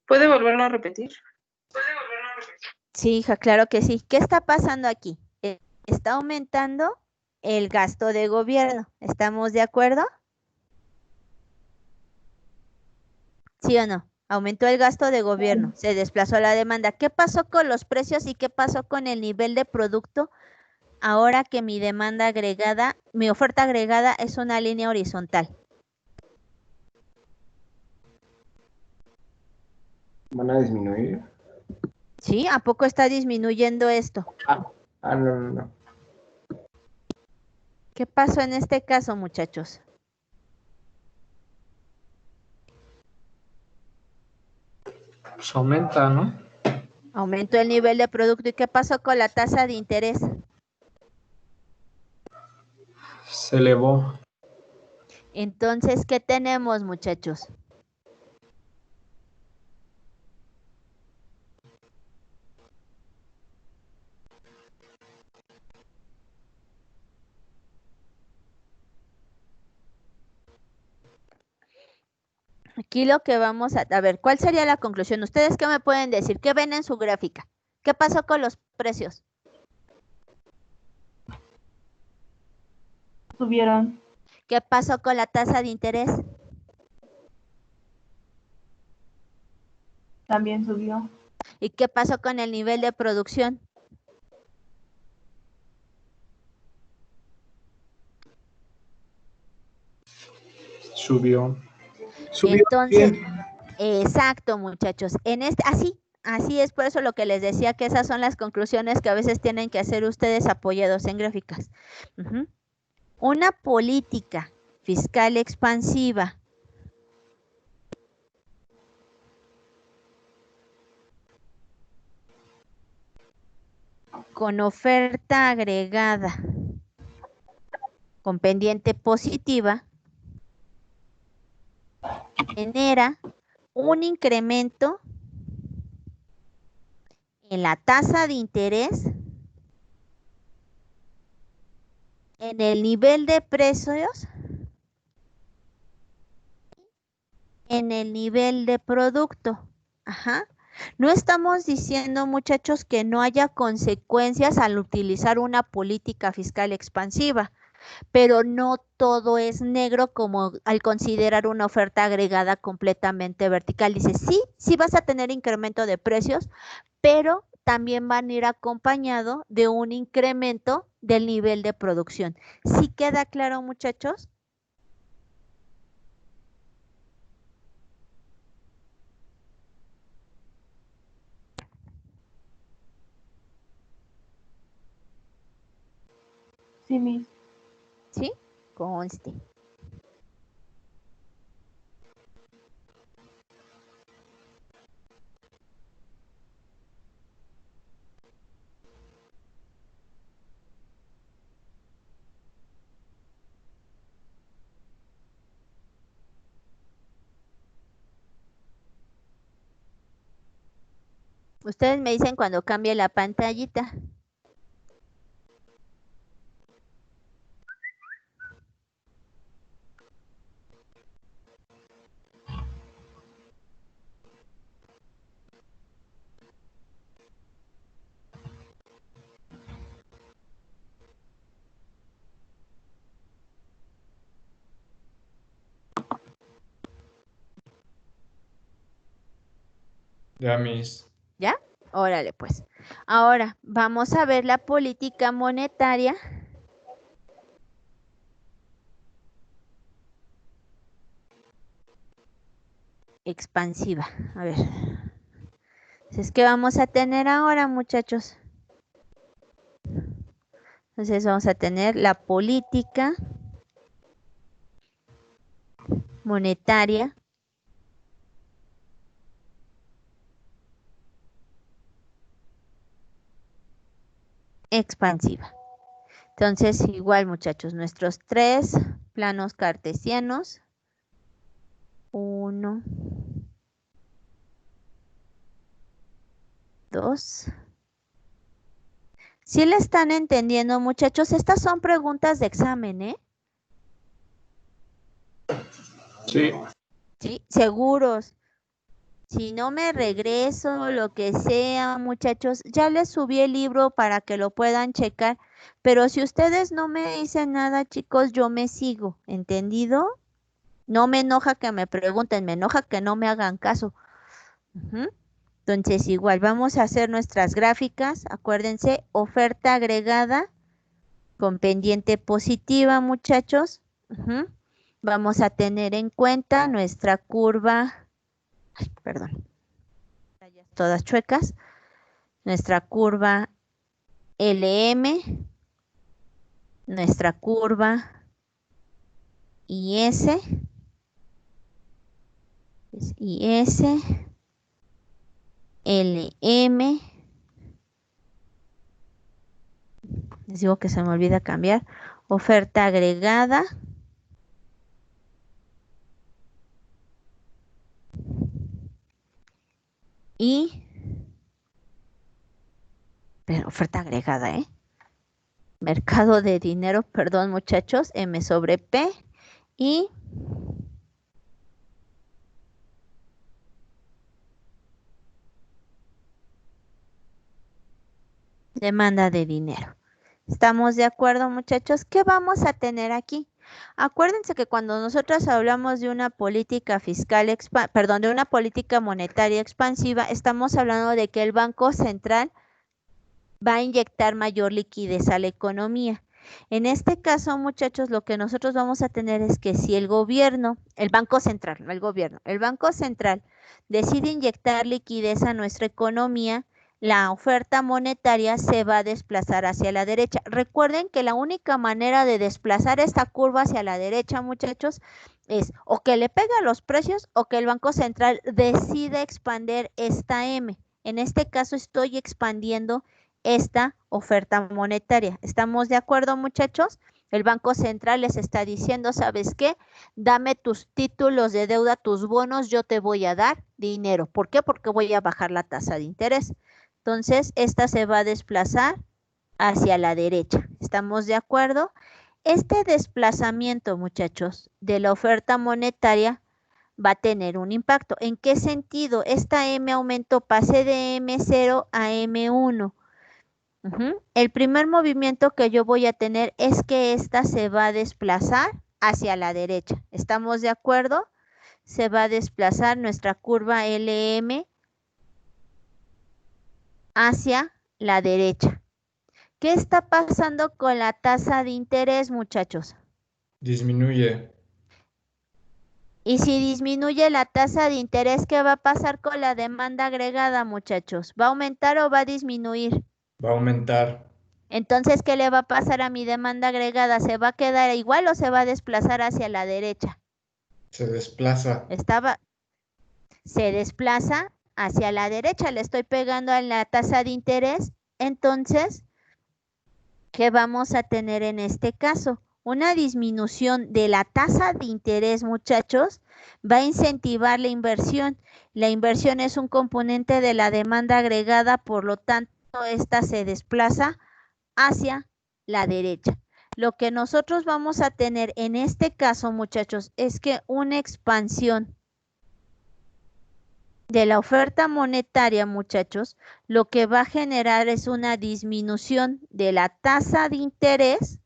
¿Puede volverlo a repetir? Sí, hija, claro que sí. ¿Qué está pasando aquí? Está aumentando el gasto de gobierno. ¿Estamos de acuerdo? ¿Sí o no? Aumentó el gasto de gobierno, se desplazó la demanda. ¿Qué pasó con los precios y qué pasó con el nivel de producto ahora que mi demanda agregada, mi oferta agregada es una línea horizontal? ¿Van a disminuir? ¿Sí? ¿A poco está disminuyendo esto? No. ¿Qué pasó en este caso, muchachos? Pues aumenta, ¿no? Aumentó el nivel de producto. ¿Y qué pasó con la tasa de interés? Se elevó. Entonces, ¿qué tenemos, muchachos? Aquí lo que vamos a ver, ¿cuál sería la conclusión? ¿Ustedes qué me pueden decir? ¿Qué ven en su gráfica? ¿Qué pasó con los precios? Subieron. ¿Qué pasó con la tasa de interés? También subió. ¿Y qué pasó con el nivel de producción? Subió. Subió Entonces, bien. exacto, muchachos. Así es, por eso lo que les decía que esas son las conclusiones que a veces tienen que hacer ustedes apoyados en gráficas. Una política fiscal expansiva con oferta agregada con pendiente positiva genera un incremento en la tasa de interés, en el nivel de precios, en el nivel de producto. No estamos diciendo, muchachos, que no haya consecuencias al utilizar una política fiscal expansiva, pero no todo es negro como al considerar una oferta agregada completamente vertical. Dice, sí, sí vas a tener incremento de precios, pero también van a ir acompañado de un incremento del nivel de producción. ¿Sí queda claro, muchachos? Sí, Miss. ¿Sí? Conste. Ustedes me dicen cuando cambie la pantallita. Ya, Miss. ¿Ya? Órale, pues. Ahora, vamos a ver la política monetaria. Expansiva. A ver. Entonces, ¿qué vamos a tener ahora, muchachos? Entonces, vamos a tener la política monetaria expansiva. Entonces, igual, muchachos, nuestros 3 planos cartesianos. 1, 2. ¿Sí le están entendiendo, muchachos? Estas son preguntas de examen, ¿eh? Sí. Sí, seguros. Si no me regreso, lo que sea, muchachos, ya les subí el libro para que lo puedan checar, pero si ustedes no me dicen nada, chicos, yo me sigo, ¿entendido? No me enoja que me pregunten, me enoja que no me hagan caso. Entonces, igual, vamos a hacer nuestras gráficas, acuérdense, oferta agregada con pendiente positiva, muchachos. Vamos a tener en cuenta nuestra curva, perdón, todas chuecas, nuestra curva LM, nuestra curva IS, IS, LM, les digo que se me olvida cambiar, oferta agregada, y, pero oferta agregada, mercado de dinero, perdón muchachos, M sobre P, y demanda de dinero. ¿Estamos de acuerdo, muchachos? ¿Qué vamos a tener aquí? Acuérdense que cuando nosotros hablamos de una política fiscal, de una política monetaria expansiva, estamos hablando de que el Banco Central va a inyectar mayor liquidez a la economía. En este caso, muchachos, lo que nosotros vamos a tener es que si el gobierno, el Banco Central, no el gobierno, el Banco Central decide inyectar liquidez a nuestra economía, la oferta monetaria se va a desplazar hacia la derecha. Recuerden que la única manera de desplazar esta curva hacia la derecha, muchachos, es o que le pega a los precios o que el Banco Central decida expandir esta M. En este caso estoy expandiendo esta oferta monetaria. ¿Estamos de acuerdo, muchachos? El Banco Central les está diciendo, ¿sabes qué? Dame tus títulos de deuda, tus bonos, yo te voy a dar dinero. ¿Por qué? Porque voy a bajar la tasa de interés. Entonces, esta se va a desplazar hacia la derecha. ¿Estamos de acuerdo? Este desplazamiento, muchachos, de la oferta monetaria va a tener un impacto. ¿En qué sentido? Esta M aumentó, pasé de M0 a M1. El primer movimiento que yo voy a tener es que esta se va a desplazar hacia la derecha. ¿Estamos de acuerdo? Se va a desplazar nuestra curva LM hacia la derecha. ¿Qué está pasando con la tasa de interés, muchachos? Disminuye. Y si disminuye la tasa de interés, ¿qué va a pasar con la demanda agregada, muchachos? ¿Va a aumentar o va a disminuir? Va a aumentar. Entonces, ¿qué le va a pasar a mi demanda agregada? ¿Se va a quedar igual o se va a desplazar hacia la derecha? Se desplaza. Se desplaza hacia la derecha. Le estoy pegando a la tasa de interés. Entonces, ¿qué vamos a tener en este caso? Una disminución de la tasa de interés, muchachos, va a incentivar la inversión. La inversión es un componente de la demanda agregada, por lo tanto, esta se desplaza hacia la derecha. Lo que nosotros vamos a tener en este caso, muchachos, es que una expansión de la oferta monetaria, muchachos, lo que va a generar es una disminución de la tasa de interés,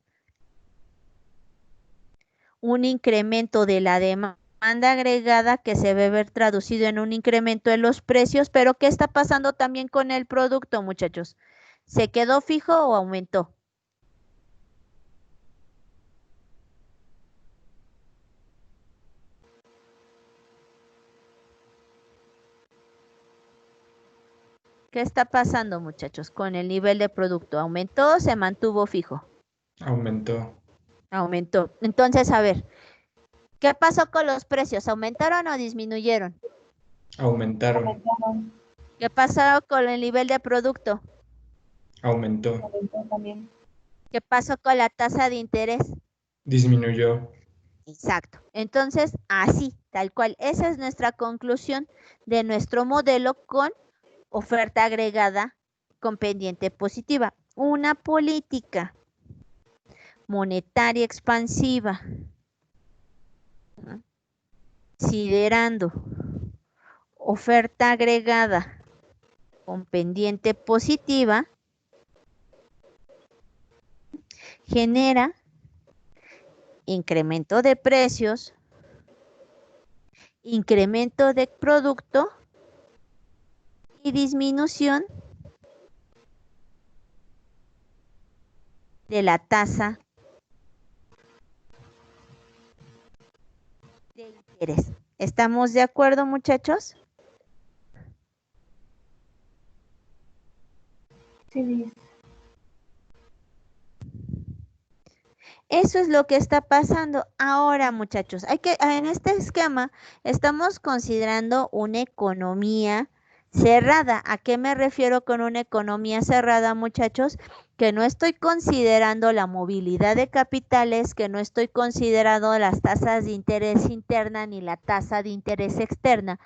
un incremento de la demanda agregada que se ve ver traducido en un incremento en los precios, pero ¿qué está pasando también con el producto, muchachos? ¿Se quedó fijo o aumentó? ¿Qué está pasando, muchachos, con el nivel de producto? ¿Aumentó o se mantuvo fijo? Aumentó. Aumentó. Entonces, a ver, ¿qué pasó con los precios? ¿Aumentaron o disminuyeron? Aumentaron. ¿Qué pasó con el nivel de producto? Aumentó. También. ¿Qué pasó con la tasa de interés? Disminuyó. Exacto. Entonces, así, tal cual. Esa es nuestra conclusión de nuestro modelo con oferta agregada con pendiente positiva. Una política monetaria expansiva, considerando oferta agregada con pendiente positiva, genera incremento de precios, incremento de producto y disminución de la tasa de interés. ¿Estamos de acuerdo, muchachos? Sí, Liz. Eso es lo que está pasando ahora, muchachos. En este esquema estamos considerando una economía cerrada. ¿A qué me refiero con una economía cerrada, muchachos? Que no estoy considerando la movilidad de capitales, que no estoy considerando las tasas de interés interna ni la tasa de interés externa.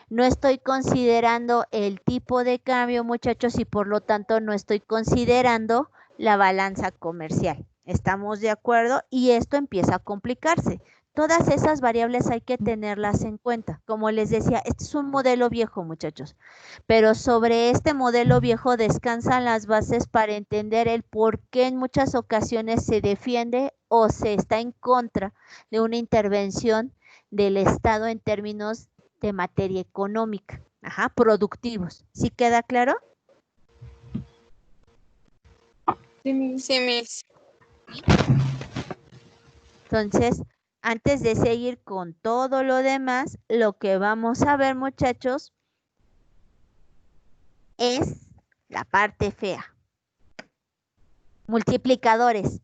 No estoy considerando el tipo de cambio, muchachos, y por lo tanto no estoy considerando la balanza comercial. ¿Estamos de acuerdo? Y esto empieza a complicarse. Todas esas variables hay que tenerlas en cuenta. Como les decía, este es un modelo viejo, muchachos, pero sobre este modelo viejo descansan las bases para entender el por qué en muchas ocasiones se defiende o se está en contra de una intervención del Estado en términos de materia económica, productivos. ¿Sí queda claro? Sí, Miss. Sí, Miss. Entonces, antes de seguir con todo lo demás, lo que vamos a ver, muchachos, es la parte fea. Multiplicadores.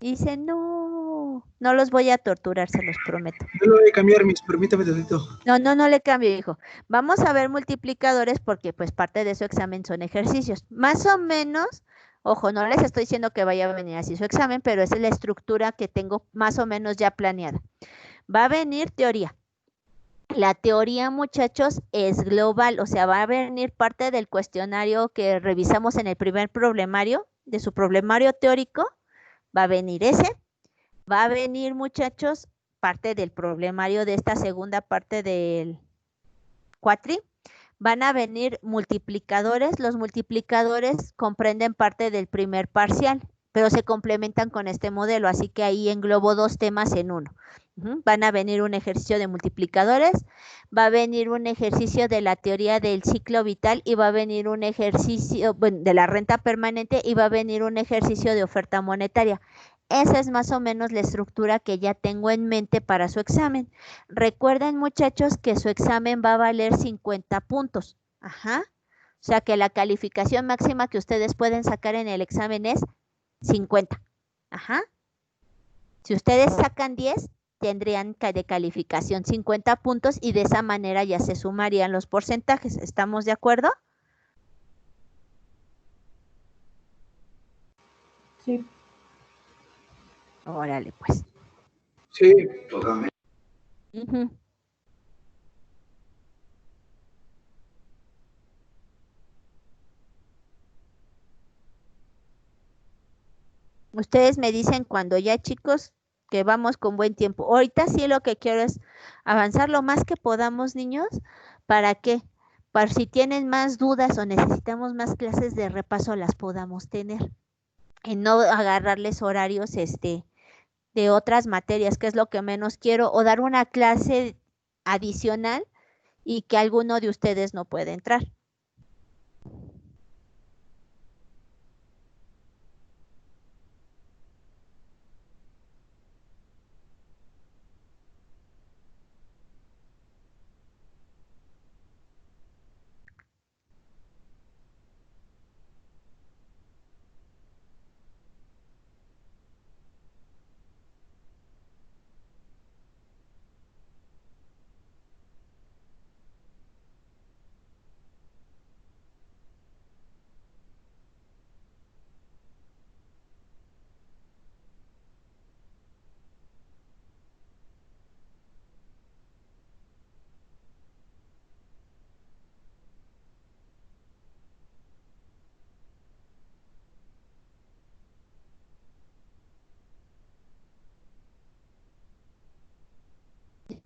Dicen, no los voy a torturar, se los prometo. No lo voy a cambiar, Miss, permítame tantito. No le cambio, hijo. Vamos a ver multiplicadores porque pues parte de su examen son ejercicios. Más o menos, ojo, no les estoy diciendo que vaya a venir así su examen, pero esa es la estructura que tengo más o menos ya planeada. Va a venir teoría. La teoría, muchachos, es global, o sea, va a venir parte del cuestionario que revisamos en el primer problemario, de su problemario teórico, va a venir ese. Va a venir, muchachos, parte del problemario de esta segunda parte del cuatri, van a venir multiplicadores. Los multiplicadores comprenden parte del primer parcial, pero se complementan con este modelo, así que ahí englobo dos temas en uno. Van a venir un ejercicio de multiplicadores, va a venir un ejercicio de la teoría del ciclo vital y va a venir un ejercicio de la renta permanente y va a venir un ejercicio de oferta monetaria. Esa es más o menos la estructura que ya tengo en mente para su examen. Recuerden, muchachos, que su examen va a valer 50 puntos. Ajá. O sea que la calificación máxima que ustedes pueden sacar en el examen es 50. Ajá. Si ustedes sacan 10, tendrían de calificación 50 puntos y de esa manera ya se sumarían los porcentajes. ¿Estamos de acuerdo? Sí. Órale, pues. Sí, totalmente. Ustedes me dicen cuando ya, chicos, que vamos con buen tiempo. Ahorita sí lo que quiero es avanzar lo más que podamos, niños. ¿Para qué? Para si tienen más dudas o necesitamos más clases de repaso, las podamos tener. Y no agarrarles horarios de otras materias, que es lo que menos quiero, o dar una clase adicional y que alguno de ustedes no puede entrar.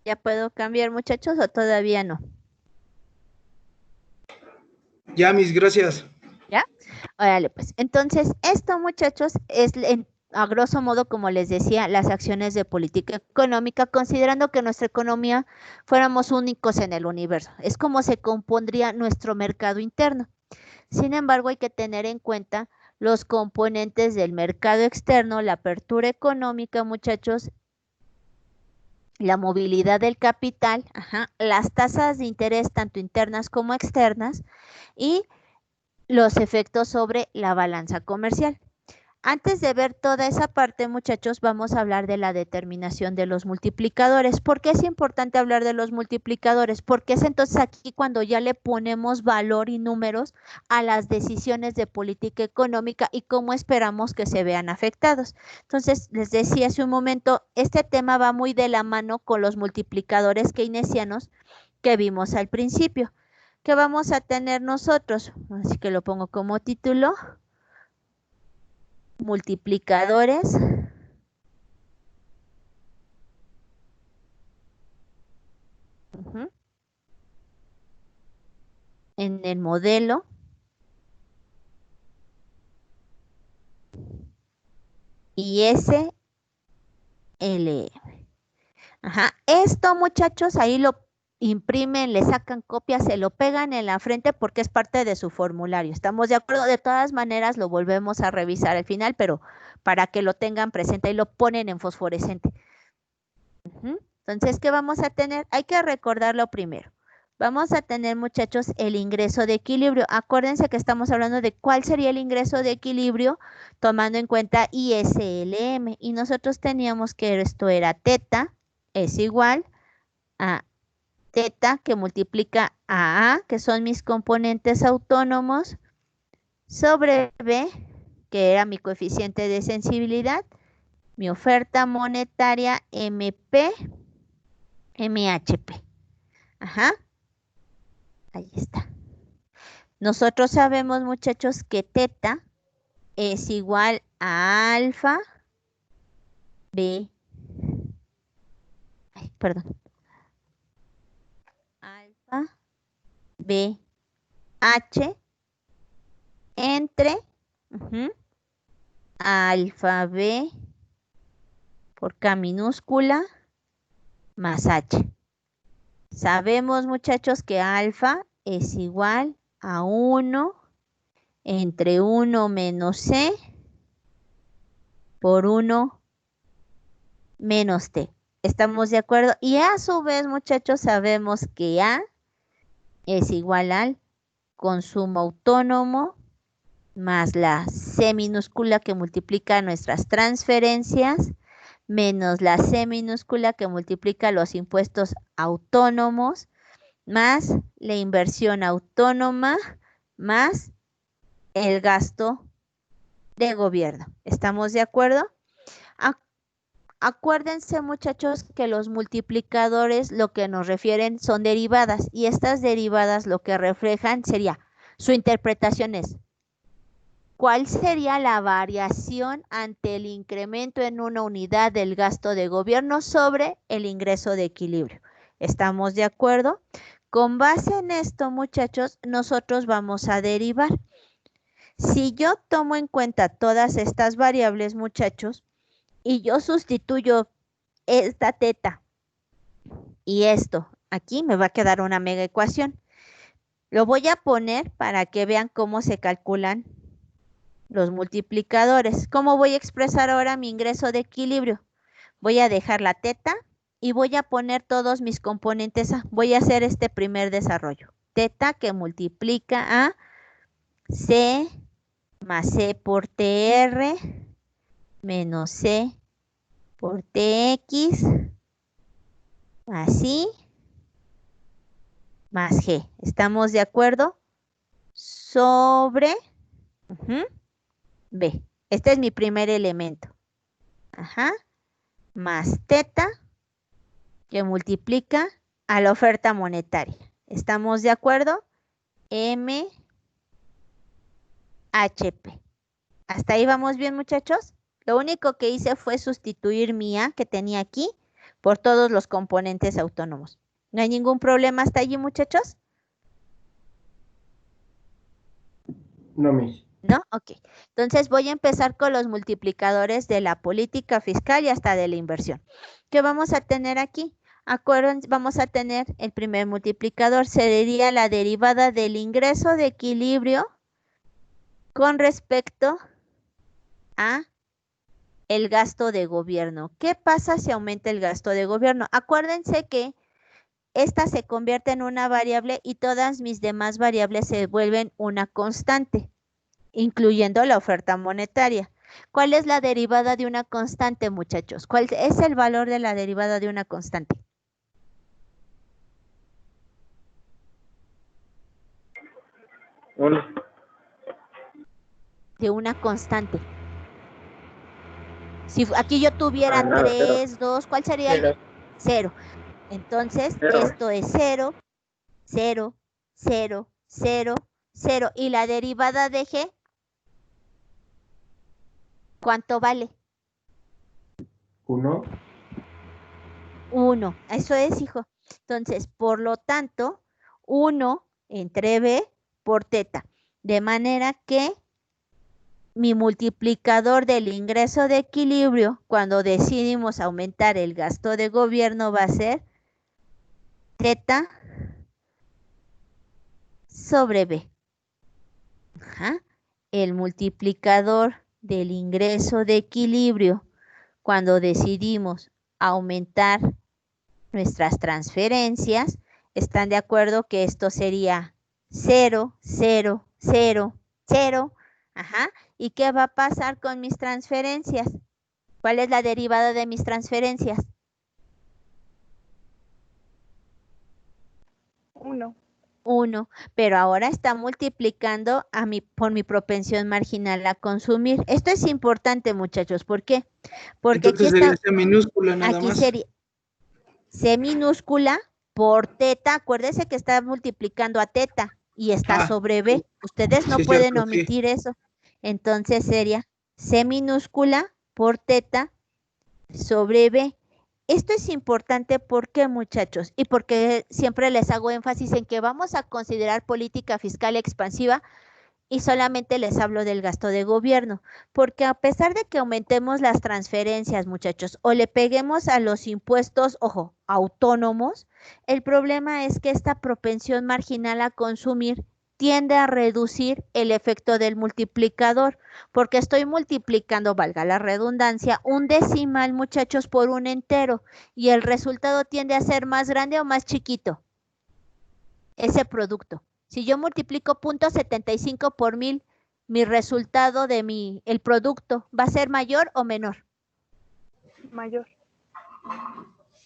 ¿Ya puedo cambiar, muchachos, o todavía no? Ya, mis gracias. ¿Ya? Órale, pues. Entonces, esto, muchachos, es a grosso modo, como les decía, las acciones de política económica, considerando que nuestra economía fuéramos únicos en el universo. Es como se compondría nuestro mercado interno. Sin embargo, hay que tener en cuenta los componentes del mercado externo, la apertura económica, muchachos, la movilidad del capital, las tasas de interés tanto internas como externas y los efectos sobre la balanza comercial. Antes de ver toda esa parte, muchachos, vamos a hablar de la determinación de los multiplicadores. ¿Por qué es importante hablar de los multiplicadores? Porque es entonces aquí cuando ya le ponemos valor y números a las decisiones de política económica y cómo esperamos que se vean afectados. Entonces, les decía hace un momento, este tema va muy de la mano con los multiplicadores keynesianos que vimos al principio. ¿Qué vamos a tener nosotros? Así que lo pongo como título. Multiplicadores en el modelo ISLM. Esto, muchachos, ahí lo imprimen, le sacan copias, se lo pegan en la frente porque es parte de su formulario. ¿Estamos de acuerdo? De todas maneras, lo volvemos a revisar al final, pero para que lo tengan presente y lo ponen en fosforescente. Entonces, ¿qué vamos a tener? Hay que recordarlo primero. Vamos a tener, muchachos, el ingreso de equilibrio. Acuérdense que estamos hablando de cuál sería el ingreso de equilibrio tomando en cuenta ISLM. Y nosotros teníamos que esto era teta es igual a teta que multiplica a A, que son mis componentes autónomos, sobre B, que era mi coeficiente de sensibilidad, mi oferta monetaria MP, MHP. Ahí está. Nosotros sabemos, muchachos, que teta es igual a alfa B perdón. Alfa B H entre alfa B por K minúscula más H. Sabemos, muchachos, que alfa es igual a 1 entre 1 menos C por 1 menos T. ¿Estamos de acuerdo? Y a su vez, muchachos, sabemos que A es igual al consumo autónomo más la C minúscula que multiplica nuestras transferencias menos la C minúscula que multiplica los impuestos autónomos más la inversión autónoma más el gasto de gobierno. ¿Estamos de acuerdo? Acuérdense, muchachos, que los multiplicadores lo que nos refieren son derivadas y estas derivadas lo que reflejan sería, su interpretación es, ¿cuál sería la variación ante el incremento en una unidad del gasto de gobierno sobre el ingreso de equilibrio? ¿Estamos de acuerdo? Con base en esto, muchachos, nosotros vamos a derivar. Si yo tomo en cuenta todas estas variables, muchachos, y yo sustituyo esta teta y esto, aquí me va a quedar una mega ecuación. Lo voy a poner para que vean cómo se calculan los multiplicadores. ¿Cómo voy a expresar ahora mi ingreso de equilibrio? Voy a dejar la teta y voy a poner todos mis componentes A. Voy a hacer este primer desarrollo. Teta que multiplica a C más C por TR menos C por TX así más G. ¿Estamos de acuerdo? Sobre B. Este es mi primer elemento. Más teta que multiplica a la oferta monetaria. ¿Estamos de acuerdo? MHP. ¿Hasta ahí vamos bien, muchachos? Lo único que hice fue sustituir mi A que tenía aquí por todos los componentes autónomos. ¿No hay ningún problema hasta allí, muchachos? No, Miss. ¿No? Ok. Entonces voy a empezar con los multiplicadores de la política fiscal y hasta de la inversión. ¿Qué vamos a tener aquí? Acuérdense, vamos a tener el primer multiplicador, sería la derivada del ingreso de equilibrio con respecto a el gasto de gobierno. ¿Qué pasa si aumenta el gasto de gobierno? Acuérdense que esta se convierte en una variable y todas mis demás variables se vuelven una constante, incluyendo la oferta monetaria. ¿Cuál es la derivada de una constante, muchachos? ¿Cuál es el valor de la derivada de una constante? De una constante. Si aquí yo tuviera 3, 2, ¿cuál sería? 0. Entonces, esto es 0, 0, 0, 0, 0. ¿Y la derivada de G? ¿Cuánto vale? 1. 1. Eso es, hijo. Entonces, por lo tanto, 1 entre B por teta. De manera que mi multiplicador del ingreso de equilibrio, cuando decidimos aumentar el gasto de gobierno, va a ser teta sobre B. El multiplicador del ingreso de equilibrio, cuando decidimos aumentar nuestras transferencias, ¿están de acuerdo que esto sería 0, 0, 0, 0? ¿Y qué va a pasar con mis transferencias? ¿Cuál es la derivada de mis transferencias? 1. 1, pero ahora está multiplicando por mi propensión marginal a consumir. Esto es importante, muchachos. ¿Por qué? Porque entonces aquí sería está, C minúscula nada aquí más. sería C minúscula por teta. Acuérdense que está multiplicando a teta y está sobre B. Ustedes no sí, pueden cierto, omitir eso. Entonces sería C minúscula por teta sobre B. Esto es importante, ¿por qué, muchachos? Y porque siempre les hago énfasis en que vamos a considerar política fiscal expansiva y solamente les hablo del gasto de gobierno, porque a pesar de que aumentemos las transferencias, muchachos, o le peguemos a los impuestos, ojo, autónomos, el problema es que esta propensión marginal a consumir tiende a reducir el efecto del multiplicador, porque estoy multiplicando, valga la redundancia, un decimal, muchachos, por un entero, y el resultado tiende a ser más grande o más chiquito, ese producto. Si yo multiplico 0.75 por 1000, mi resultado de el producto, ¿va a ser mayor o menor? Mayor.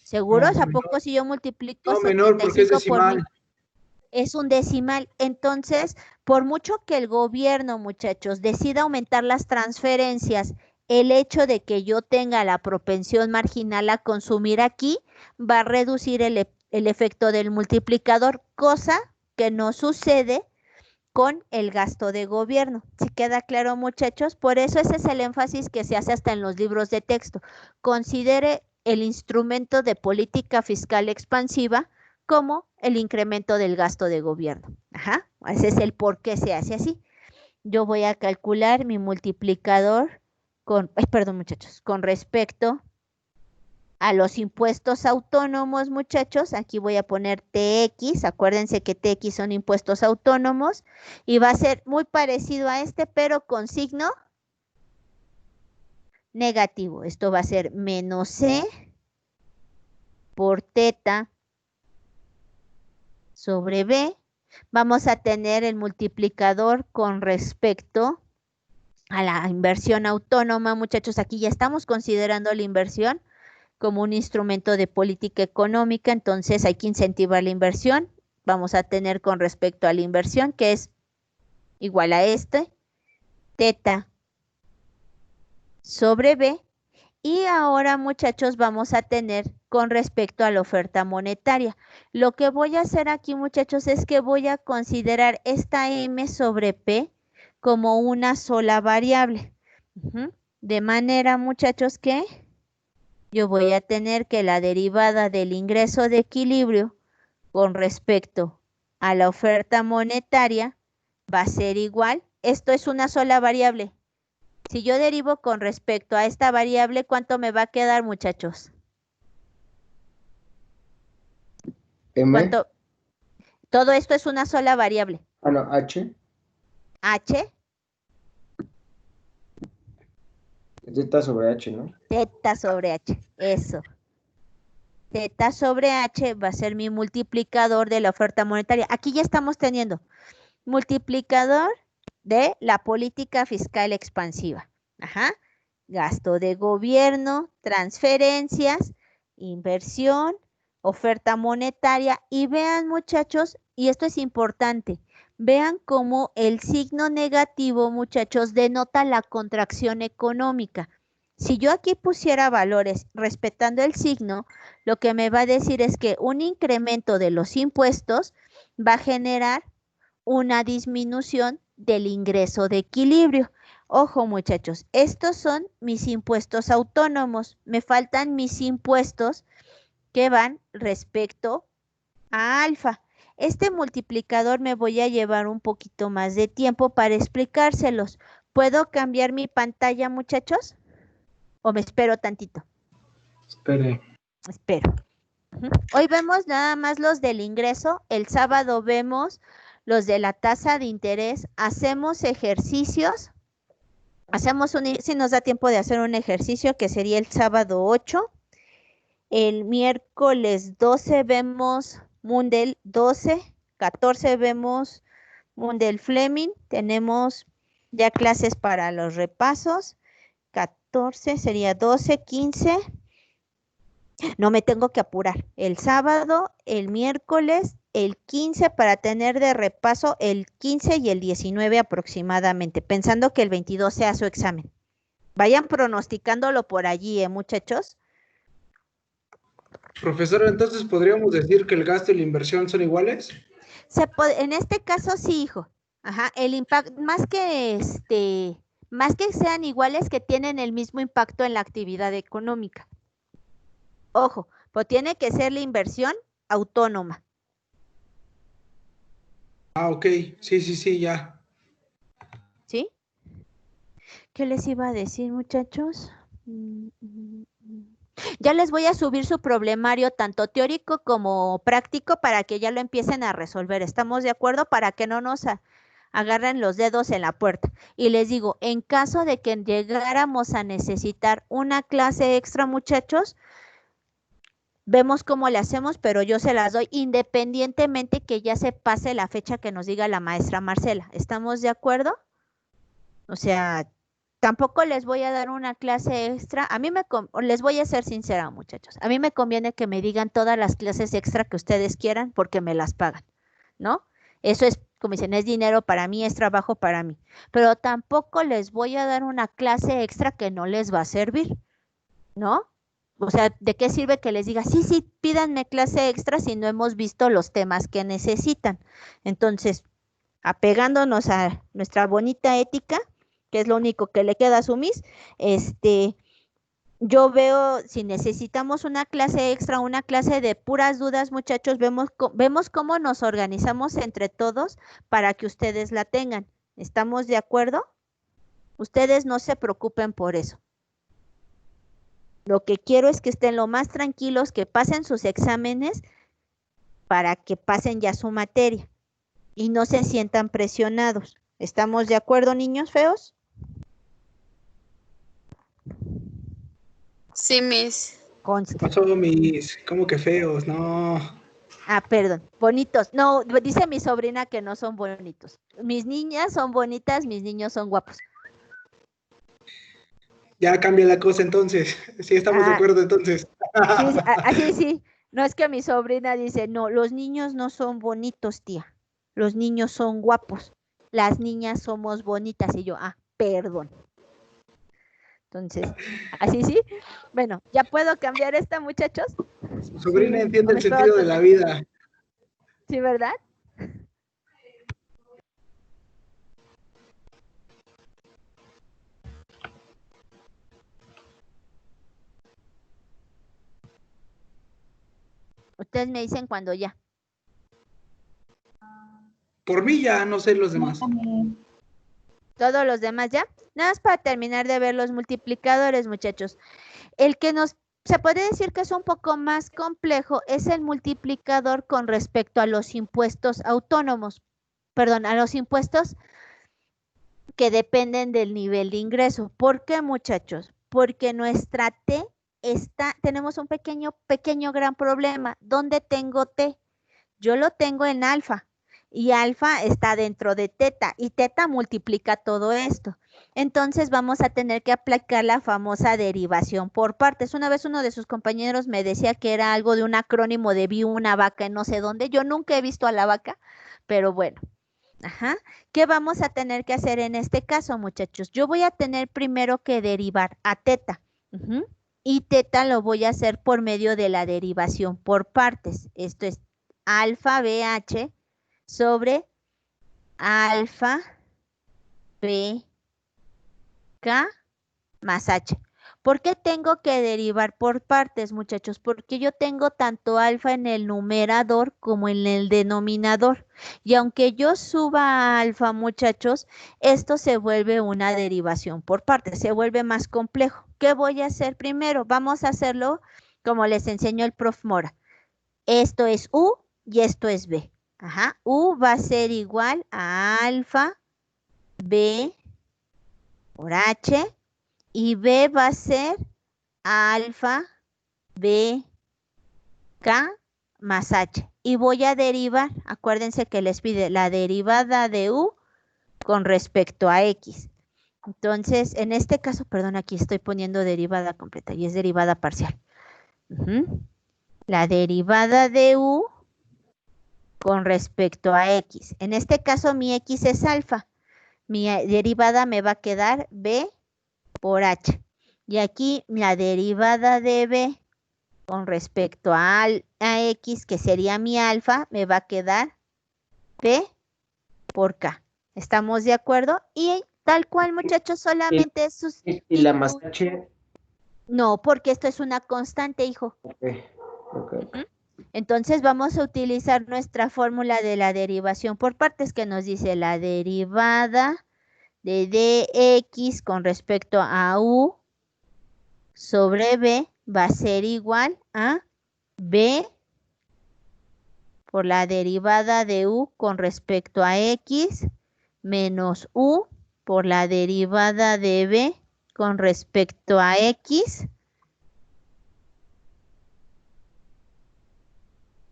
¿Seguros? No, ¿A poco si yo multiplico No, menor, porque es 75 por 1000? decimal. Es un decimal. Entonces, por mucho que el gobierno, muchachos, decida aumentar las transferencias, el hecho de que yo tenga la propensión marginal a consumir aquí va a reducir el efecto del multiplicador, cosa que no sucede con el gasto de gobierno. ¿Sí queda claro, muchachos? Por eso ese es el énfasis que se hace hasta en los libros de texto. Considere el instrumento de política fiscal expansiva como el incremento del gasto de gobierno. Ajá, ese es el por qué se hace así. Yo voy a calcular mi multiplicador perdón, muchachos, con respecto a los impuestos autónomos, muchachos. Aquí voy a poner TX, acuérdense que TX son impuestos autónomos, y va a ser muy parecido a este, pero con signo negativo. Esto va a ser menos C por teta sobre B. Vamos a tener el multiplicador con respecto a la inversión autónoma, muchachos. Aquí ya estamos considerando la inversión como un instrumento de política económica, entonces hay que incentivar la inversión. Vamos a tener con respecto a la inversión, que es igual a teta sobre B. Y ahora, muchachos, vamos a tener con respecto a la oferta monetaria. Lo que voy a hacer aquí, muchachos, es que voy a considerar esta M sobre P como una sola variable. De manera, muchachos, que yo voy a tener que la derivada del ingreso de equilibrio con respecto a la oferta monetaria va a ser igual. Esto es una sola variable. Si yo derivo con respecto a esta variable, ¿cuánto me va a quedar, muchachos? M. ¿Cuánto? Todo esto es una sola variable. Ah, no, H. H. Teta sobre H, ¿no? Teta sobre H. Eso. Teta sobre H va a ser mi multiplicador de la oferta monetaria. Aquí ya estamos teniendo multiplicador de la política fiscal expansiva. Ajá. Gasto de gobierno, transferencias, inversión, oferta monetaria. Y vean, muchachos, y esto es importante, vean cómo el signo negativo, muchachos, denota la contracción económica. Si yo aquí pusiera valores respetando el signo, lo que me va a decir es que un incremento de los impuestos va a generar una disminución del ingreso de equilibrio. Ojo, muchachos, estos son mis impuestos autónomos. Me faltan mis impuestos que van respecto a alfa. Este multiplicador me voy a llevar un poquito más de tiempo para explicárselos. ¿Puedo cambiar mi pantalla, muchachos? ¿O me espero tantito? Espere. Espero. Hoy vemos nada más los del ingreso. El sábado vemos los de la tasa de interés. Hacemos ejercicios. Si nos da tiempo de hacer un ejercicio que sería el sábado 8. El miércoles 12 vemos Mundell 12. 14 vemos Mundell Fleming. Tenemos ya clases para los repasos. 14 sería 12, 15. No me tengo que apurar. El sábado, el miércoles, el 15 para tener de repaso el 15 y el 19 aproximadamente, pensando que el 22 sea su examen. Vayan pronosticándolo por allí, muchachos. Profesora, entonces podríamos decir que el gasto y la inversión son iguales. En este caso sí, hijo. Ajá, el impacto, más que sean iguales, que tienen el mismo impacto en la actividad económica. Ojo, pues tiene que ser la inversión autónoma. Ah, ok. Sí, ya. ¿Sí? ¿Qué les iba a decir, muchachos? Ya les voy a subir su problemario, tanto teórico como práctico, para que ya lo empiecen a resolver. ¿Estamos de acuerdo? Para que no nos agarren los dedos en la puerta. Y les digo, en caso de que llegáramos a necesitar una clase extra, muchachos, vemos cómo le hacemos, pero yo se las doy independientemente que ya se pase la fecha que nos diga la maestra Marcela. ¿Estamos de acuerdo? O sea, tampoco les voy a dar una clase extra. Les voy a ser sincera, muchachos. A mí me conviene que me digan todas las clases extra que ustedes quieran porque me las pagan, ¿no? Eso es, como dicen, es dinero para mí, es trabajo para mí. Pero tampoco les voy a dar una clase extra que no les va a servir, ¿no? O sea, ¿de qué sirve que les diga, sí, pídanme clase extra si no hemos visto los temas que necesitan? Entonces, apegándonos a nuestra bonita ética, que es lo único que le queda a su Miss, yo veo, si necesitamos una clase extra, una clase de puras dudas, muchachos, vemos cómo nos organizamos entre todos para que ustedes la tengan. ¿Estamos de acuerdo? Ustedes no se preocupen por eso. Lo que quiero es que estén lo más tranquilos, que pasen sus exámenes para que pasen ya su materia y no se sientan presionados. ¿Estamos de acuerdo, niños feos? Sí, Miss. ¿Qué Conste. pasó, mis? ¿Cómo que feos? No. Ah, perdón, bonitos. No, dice mi sobrina que no son bonitos. Mis niñas son bonitas, mis niños son guapos. Ya cambia la cosa entonces. Sí, estamos de acuerdo entonces. Sí, así sí. No es que mi sobrina dice, no, los niños no son bonitos, tía. Los niños son guapos. Las niñas somos bonitas. Y yo, perdón. Entonces, así sí. Bueno, ¿ya puedo cambiar esta, muchachos? Su sobrina Sí, entiende o el me espero sentido de otro la tiempo. vida. Sí, ¿verdad? Ustedes me dicen cuando ya. Por mí ya, no sé los demás. Todos los demás ya. Nada más para terminar de ver los multiplicadores, muchachos. El que se puede decir que es un poco más complejo es el multiplicador con respecto a los impuestos autónomos. Perdón, a los impuestos que dependen del nivel de ingreso. ¿Por qué, muchachos? Porque nuestra T tenemos un pequeño gran problema. ¿Dónde tengo T? Yo lo tengo en alfa y alfa está dentro de teta y teta multiplica todo esto. Entonces vamos a tener que aplicar la famosa derivación por partes. Una vez uno de sus compañeros me decía que era algo de un acrónimo de vi una vaca en no sé dónde. Yo nunca he visto a la vaca, pero bueno. Ajá. ¿Qué vamos a tener que hacer en este caso, muchachos? Yo voy a tener primero que derivar a teta. Y teta lo voy a hacer por medio de la derivación por partes. Esto es alfa BH sobre alfa BK más H. ¿Por qué tengo que derivar por partes, muchachos? Porque yo tengo tanto alfa en el numerador como en el denominador. Y aunque yo suba a alfa, muchachos, esto se vuelve una derivación por partes, se vuelve más complejo. ¿Qué voy a hacer primero? Vamos a hacerlo como les enseñó el prof Mora. Esto es U y esto es B. Ajá. U va a ser igual a alfa B por H y B va a ser alfa B K más H. Y voy a derivar, acuérdense que les pide la derivada de U con respecto a X. Entonces, en este caso, perdón, aquí estoy poniendo derivada completa y es derivada parcial. La derivada de U con respecto a X. En este caso mi X es alfa. Mi derivada me va a quedar B por H. Y aquí la derivada de B con respecto a X, que sería mi alfa, me va a quedar B por K. ¿Estamos de acuerdo? Y tal cual, muchachos, solamente Y la más H, No, porque esto es una constante, hijo. Ok. Entonces vamos a utilizar nuestra fórmula de la derivación por partes que nos dice la derivada de dx con respecto a u sobre b va a ser igual a b por la derivada de u con respecto a x menos u por la derivada de b con respecto a x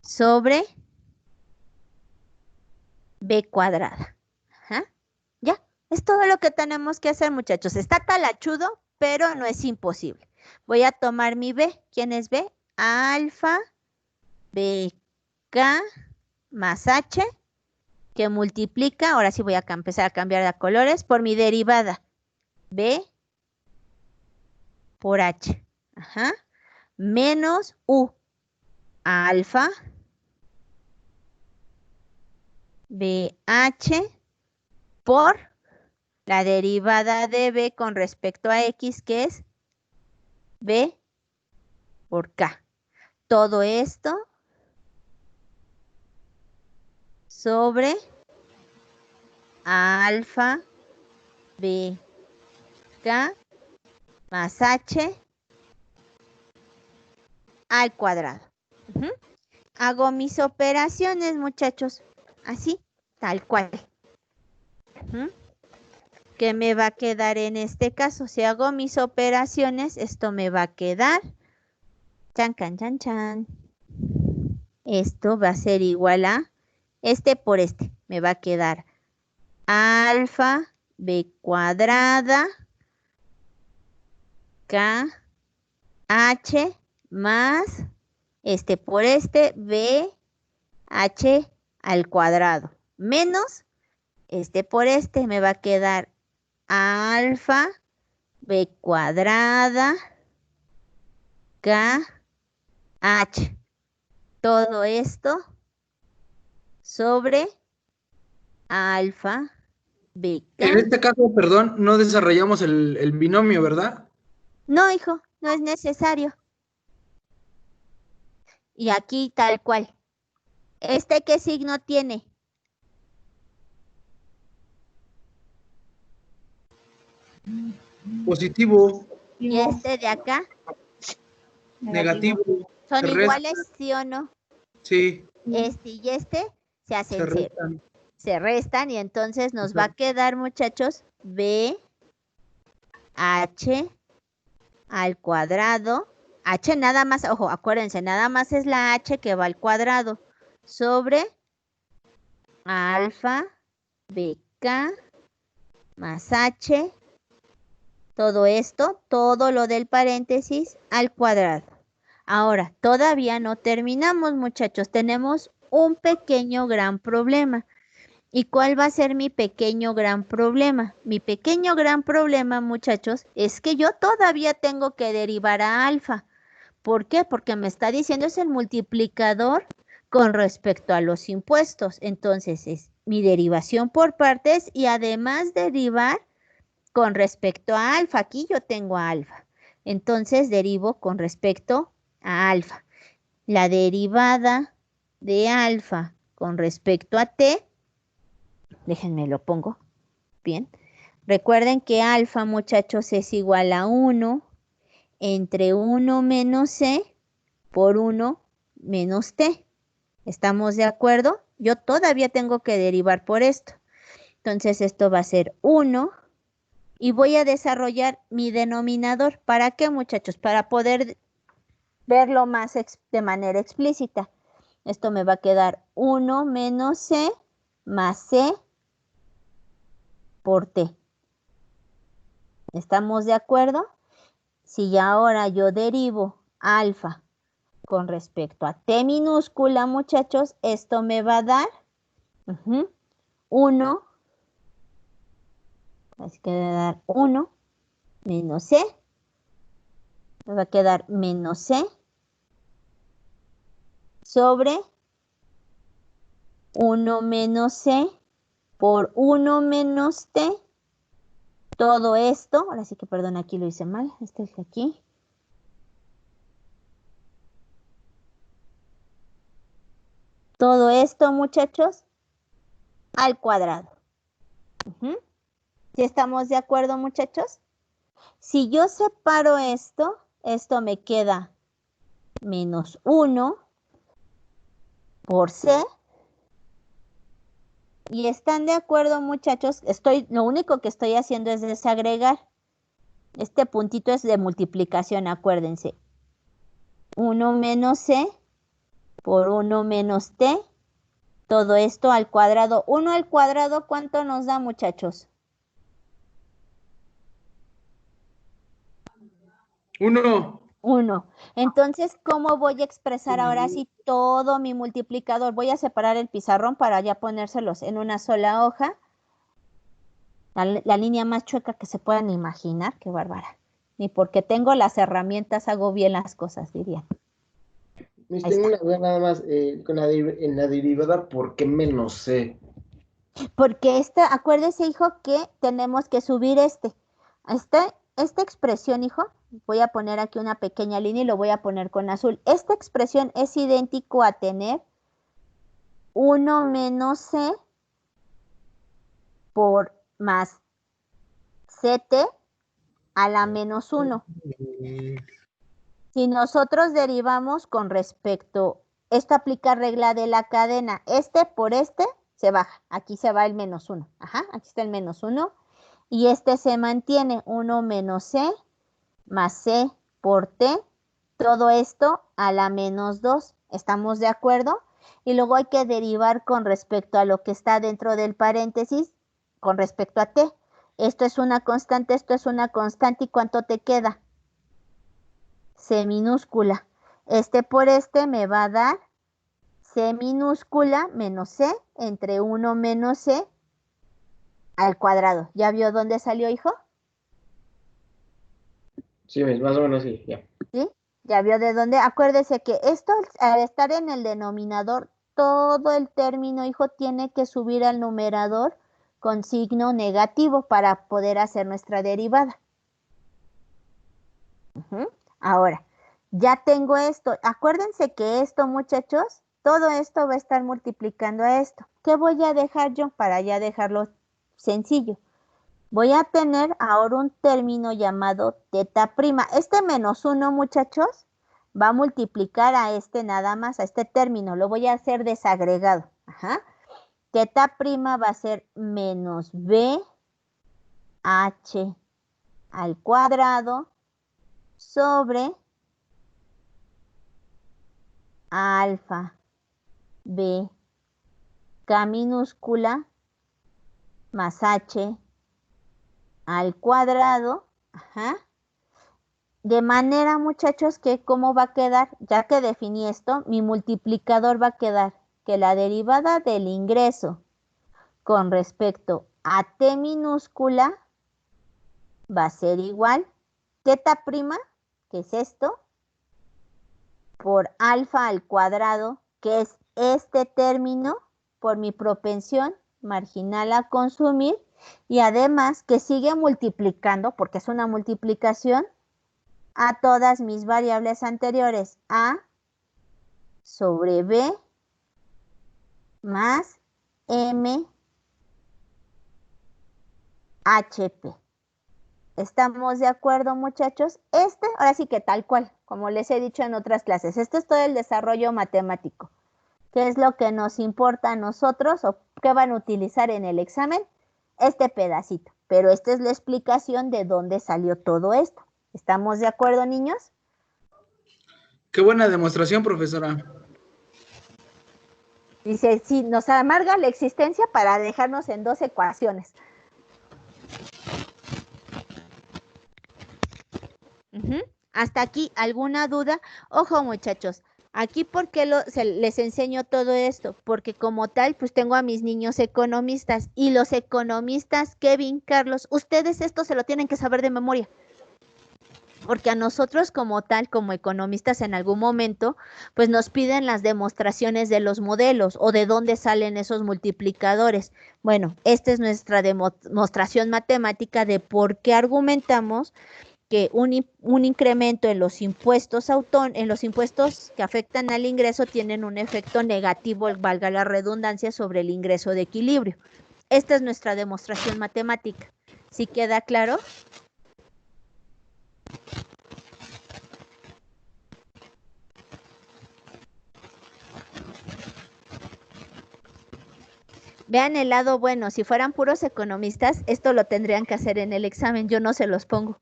sobre b cuadrada. Ajá. Ya, es todo lo que tenemos que hacer, muchachos. Está talachudo, pero no es imposible. Voy a tomar mi b. ¿Quién es b? Alfa bk más h, que multiplica, ahora sí voy a empezar a cambiar de colores, por mi derivada b por h. Ajá. Menos u. Alfa bh por la derivada de b con respecto a x, que es b por k. Todo esto sobre alfa bk más h al cuadrado. Hago mis operaciones, muchachos, así, tal cual. ¿Qué me va a quedar en este caso? Si hago mis operaciones, esto me va a quedar, chan, can, chan, chan. Esto va a ser igual a este por este. Me va a quedar alfa b cuadrada k h más este por este b h al cuadrado menos este por este. Me va a quedar alfa b cuadrada k h. Todo esto sobre alfa bk. En este caso, perdón, no desarrollamos el binomio, ¿verdad? No, hijo, no es necesario. Y aquí tal cual. ¿Este qué signo tiene? Positivo, ¿Y este de acá? negativo, ¿Son se resta, iguales, sí o no? sí, Este y este se hacen se cero. restan. Se restan y entonces nos va a quedar, muchachos, b h al cuadrado. H nada más, ojo, acuérdense, nada más es la h que va al cuadrado sobre alfa bk más h, todo esto, todo lo del paréntesis al cuadrado. Ahora, todavía no terminamos, muchachos. Tenemos un pequeño gran problema. ¿Y cuál va a ser mi pequeño gran problema? Mi pequeño gran problema, muchachos, es que yo todavía tengo que derivar a alfa. ¿Por qué? Porque me está diciendo es el multiplicador con respecto a los impuestos. Entonces es mi derivación por partes y además derivar con respecto a alfa. Aquí yo tengo a alfa. Entonces derivo con respecto a alfa. La derivada de alfa con respecto a t, déjenme lo pongo bien. Recuerden que alfa, muchachos, es igual a 1 entre 1 menos c por 1 menos t. ¿Estamos de acuerdo? Yo todavía tengo que derivar por esto. Entonces esto va a ser 1 y voy a desarrollar mi denominador. ¿Para qué, muchachos? Para poder verlo más de manera explícita. Esto me va a quedar 1 menos c más c por t. ¿Estamos de acuerdo? Si ahora yo derivo alfa con respecto a t minúscula, muchachos, esto me va a dar 1, así que va a dar 1 menos c, me va a quedar menos c sobre 1 menos c por 1 menos t. Todo esto, ahora sí que perdón, aquí lo hice mal, este es aquí, Todo esto, muchachos, al cuadrado. ¿Sí estamos de acuerdo, muchachos? Si yo separo esto, esto me queda menos 1 por C. ¿Y están de acuerdo, muchachos? Lo único que estoy haciendo es desagregar. Este puntito es de multiplicación, acuérdense. 1 menos C por 1 menos T. Todo esto al cuadrado. 1 al cuadrado, ¿cuánto nos da, muchachos? 1. 1. Entonces, ¿cómo voy a expresar ahora sí todo mi multiplicador? Voy a separar el pizarrón para ya ponérselos en una sola hoja. La línea más chueca que se puedan imaginar. Qué bárbara. Ni porque tengo las herramientas hago bien las cosas, dirían. Tengo una duda nada más. En la derivada, ¿por qué menos C? Porque acuérdese, hijo, que tenemos que subir esta expresión, hijo, voy a poner aquí una pequeña línea y lo voy a poner con azul. Esta expresión es idéntico a tener 1 menos C por más CT a la menos 1. Si nosotros derivamos con respecto, esto aplica regla de la cadena, por este se baja, aquí se va el menos 1, aquí está el menos 1, y este se mantiene, 1 menos C más C por T, todo esto a la menos 2, ¿estamos de acuerdo? Y luego hay que derivar con respecto a lo que está dentro del paréntesis, con respecto a T. Esto es una constante, ¿y cuánto te queda? C minúscula. Por me va a dar C minúscula menos C entre 1 menos C al cuadrado. ¿Ya vio dónde salió, hijo? Sí, más o menos sí, ya. ¿Sí? ¿Ya vio de dónde? Acuérdese que esto, al estar en el denominador, todo el término, hijo, tiene que subir al numerador con signo negativo para poder hacer nuestra derivada. Ahora, ya tengo esto. Acuérdense que esto, muchachos, todo esto va a estar multiplicando a esto. ¿Qué voy a dejar yo para ya dejarlo sencillo? Voy a tener ahora un término llamado teta prima. Menos 1, muchachos, va a multiplicar a nada más, a este término. Lo voy a hacer desagregado. Teta prima va a ser menos BH al cuadrado sobre alfa B K minúscula más H al cuadrado, de manera, muchachos, que ¿cómo va a quedar? Ya que definí esto, mi multiplicador va a quedar que la derivada del ingreso con respecto a T minúscula va a ser igual teta prima, que es esto, por alfa al cuadrado, que es este término, por mi propensión marginal a consumir, y además que sigue multiplicando, porque es una multiplicación, a todas mis variables anteriores, A sobre B más M HP. ¿Estamos de acuerdo, muchachos? Ahora sí que tal cual, como les he dicho en otras clases, esto es todo el desarrollo matemático. ¿Qué es lo que nos importa a nosotros o qué van a utilizar en el examen? Este pedacito. Pero esta es la explicación de dónde salió todo esto. ¿Estamos de acuerdo, niños? Qué buena demostración, profesora. Dice, sí, nos amarga la existencia para dejarnos en 2 ecuaciones. Hasta aquí, ¿alguna duda? Ojo, muchachos, aquí porque les enseño todo esto, porque como tal, pues tengo a mis niños economistas, y los economistas, Kevin, Carlos, ustedes esto se lo tienen que saber de memoria, porque a nosotros como tal, como economistas en algún momento, pues nos piden las demostraciones de los modelos o de dónde salen esos multiplicadores. Bueno, esta es nuestra demostración matemática de por qué argumentamos que un incremento en los impuestos que afectan al ingreso tienen un efecto negativo, valga la redundancia, sobre el ingreso de equilibrio. Esta es nuestra demostración matemática. ¿Sí queda claro? Vean el lado bueno, si fueran puros economistas, esto lo tendrían que hacer en el examen, yo no se los pongo.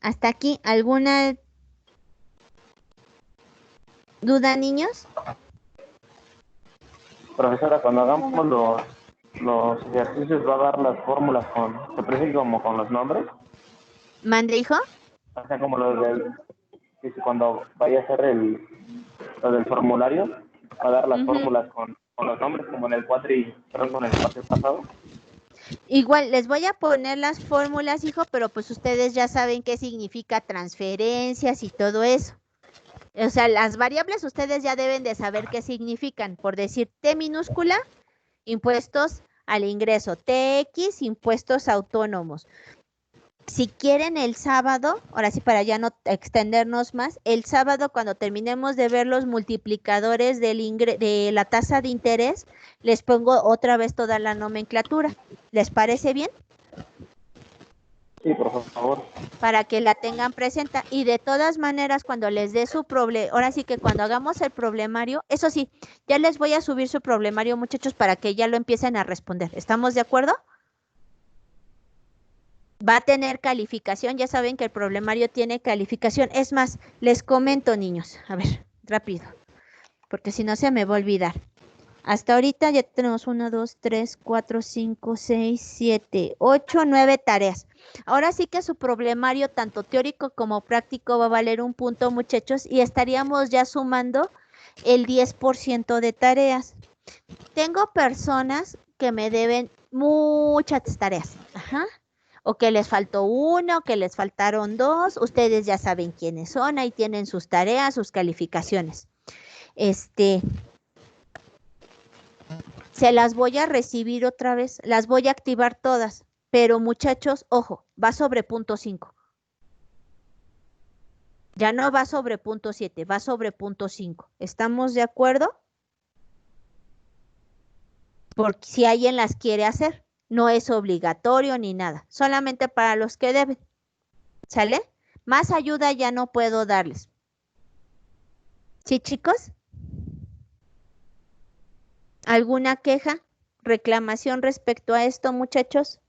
¿Hasta aquí alguna duda, niños? Profesora, cuando hagamos los ejercicios, ¿va a dar las fórmulas se presentan como con los nombres? ¿Mande, hijo? O sea, como cuando vaya a hacer lo del formulario, va a dar las fórmulas con los nombres, como en el con el cuatri pasado. Igual, les voy a poner las fórmulas, hijo, pero pues ustedes ya saben qué significa transferencias y todo eso. O sea, las variables ustedes ya deben de saber qué significan. Por decir T minúscula, impuestos al ingreso. TX, impuestos autónomos. Si quieren el sábado, ahora sí para ya no extendernos más, el sábado cuando terminemos de ver los multiplicadores de la tasa de interés, les pongo otra vez toda la nomenclatura. ¿Les parece bien? Sí, por favor. Para que la tengan presente. Y de todas maneras, cuando les dé su ahora sí que cuando hagamos el problemario, eso sí, ya les voy a subir su problemario, muchachos, para que ya lo empiecen a responder. ¿Estamos de acuerdo? Va a tener calificación, ya saben que el problemario tiene calificación. Es más, les comento, niños, a ver, rápido, porque si no se me va a olvidar. Hasta ahorita ya tenemos 1, 2, 3, 4, 5, 6, 7, 8, 9 tareas. Ahora sí que su problemario, tanto teórico como práctico, va a valer 1 punto, muchachos, y estaríamos ya sumando el 10% de tareas. Tengo personas que me deben muchas tareas, o que les faltó 1, o que les faltaron 2, ustedes ya saben quiénes son, ahí tienen sus tareas, sus calificaciones. Se las voy a recibir otra vez, las voy a activar todas, pero muchachos, ojo, va sobre punto 5. Ya no va sobre punto 7, va sobre punto 5. ¿Estamos de acuerdo? Porque si alguien las quiere hacer, no es obligatorio ni nada, solamente para los que deben. ¿Sale? Más ayuda ya no puedo darles. ¿Sí, chicos? ¿Alguna queja, reclamación respecto a esto, muchachos?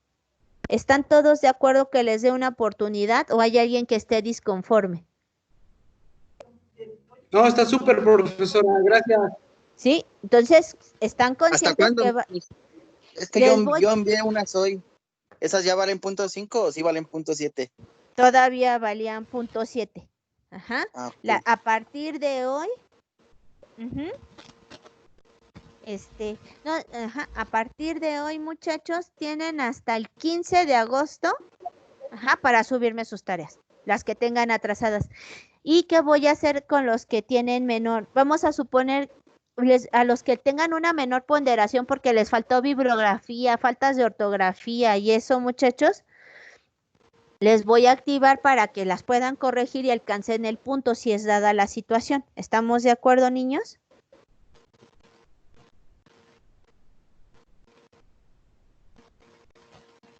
¿Están todos de acuerdo que les dé una oportunidad o hay alguien que esté disconforme? No, está súper, profesora, gracias. Sí, entonces, ¿están ¿Hasta conscientes cuándo? que Es que yo envié unas hoy. ¿Esas ya valen punto 5 o sí valen punto 7? Todavía valían punto 7. Ajá. Okay. A partir de hoy, a partir de hoy, muchachos, tienen hasta el 15 de agosto, para subirme sus tareas, las que tengan atrasadas. ¿Y qué voy a hacer con los que tienen menor? Vamos a suponer a los que tengan una menor ponderación porque les faltó bibliografía, faltas de ortografía y eso, muchachos, les voy a activar para que las puedan corregir y alcancen el punto si es dada la situación. ¿Estamos de acuerdo, niños?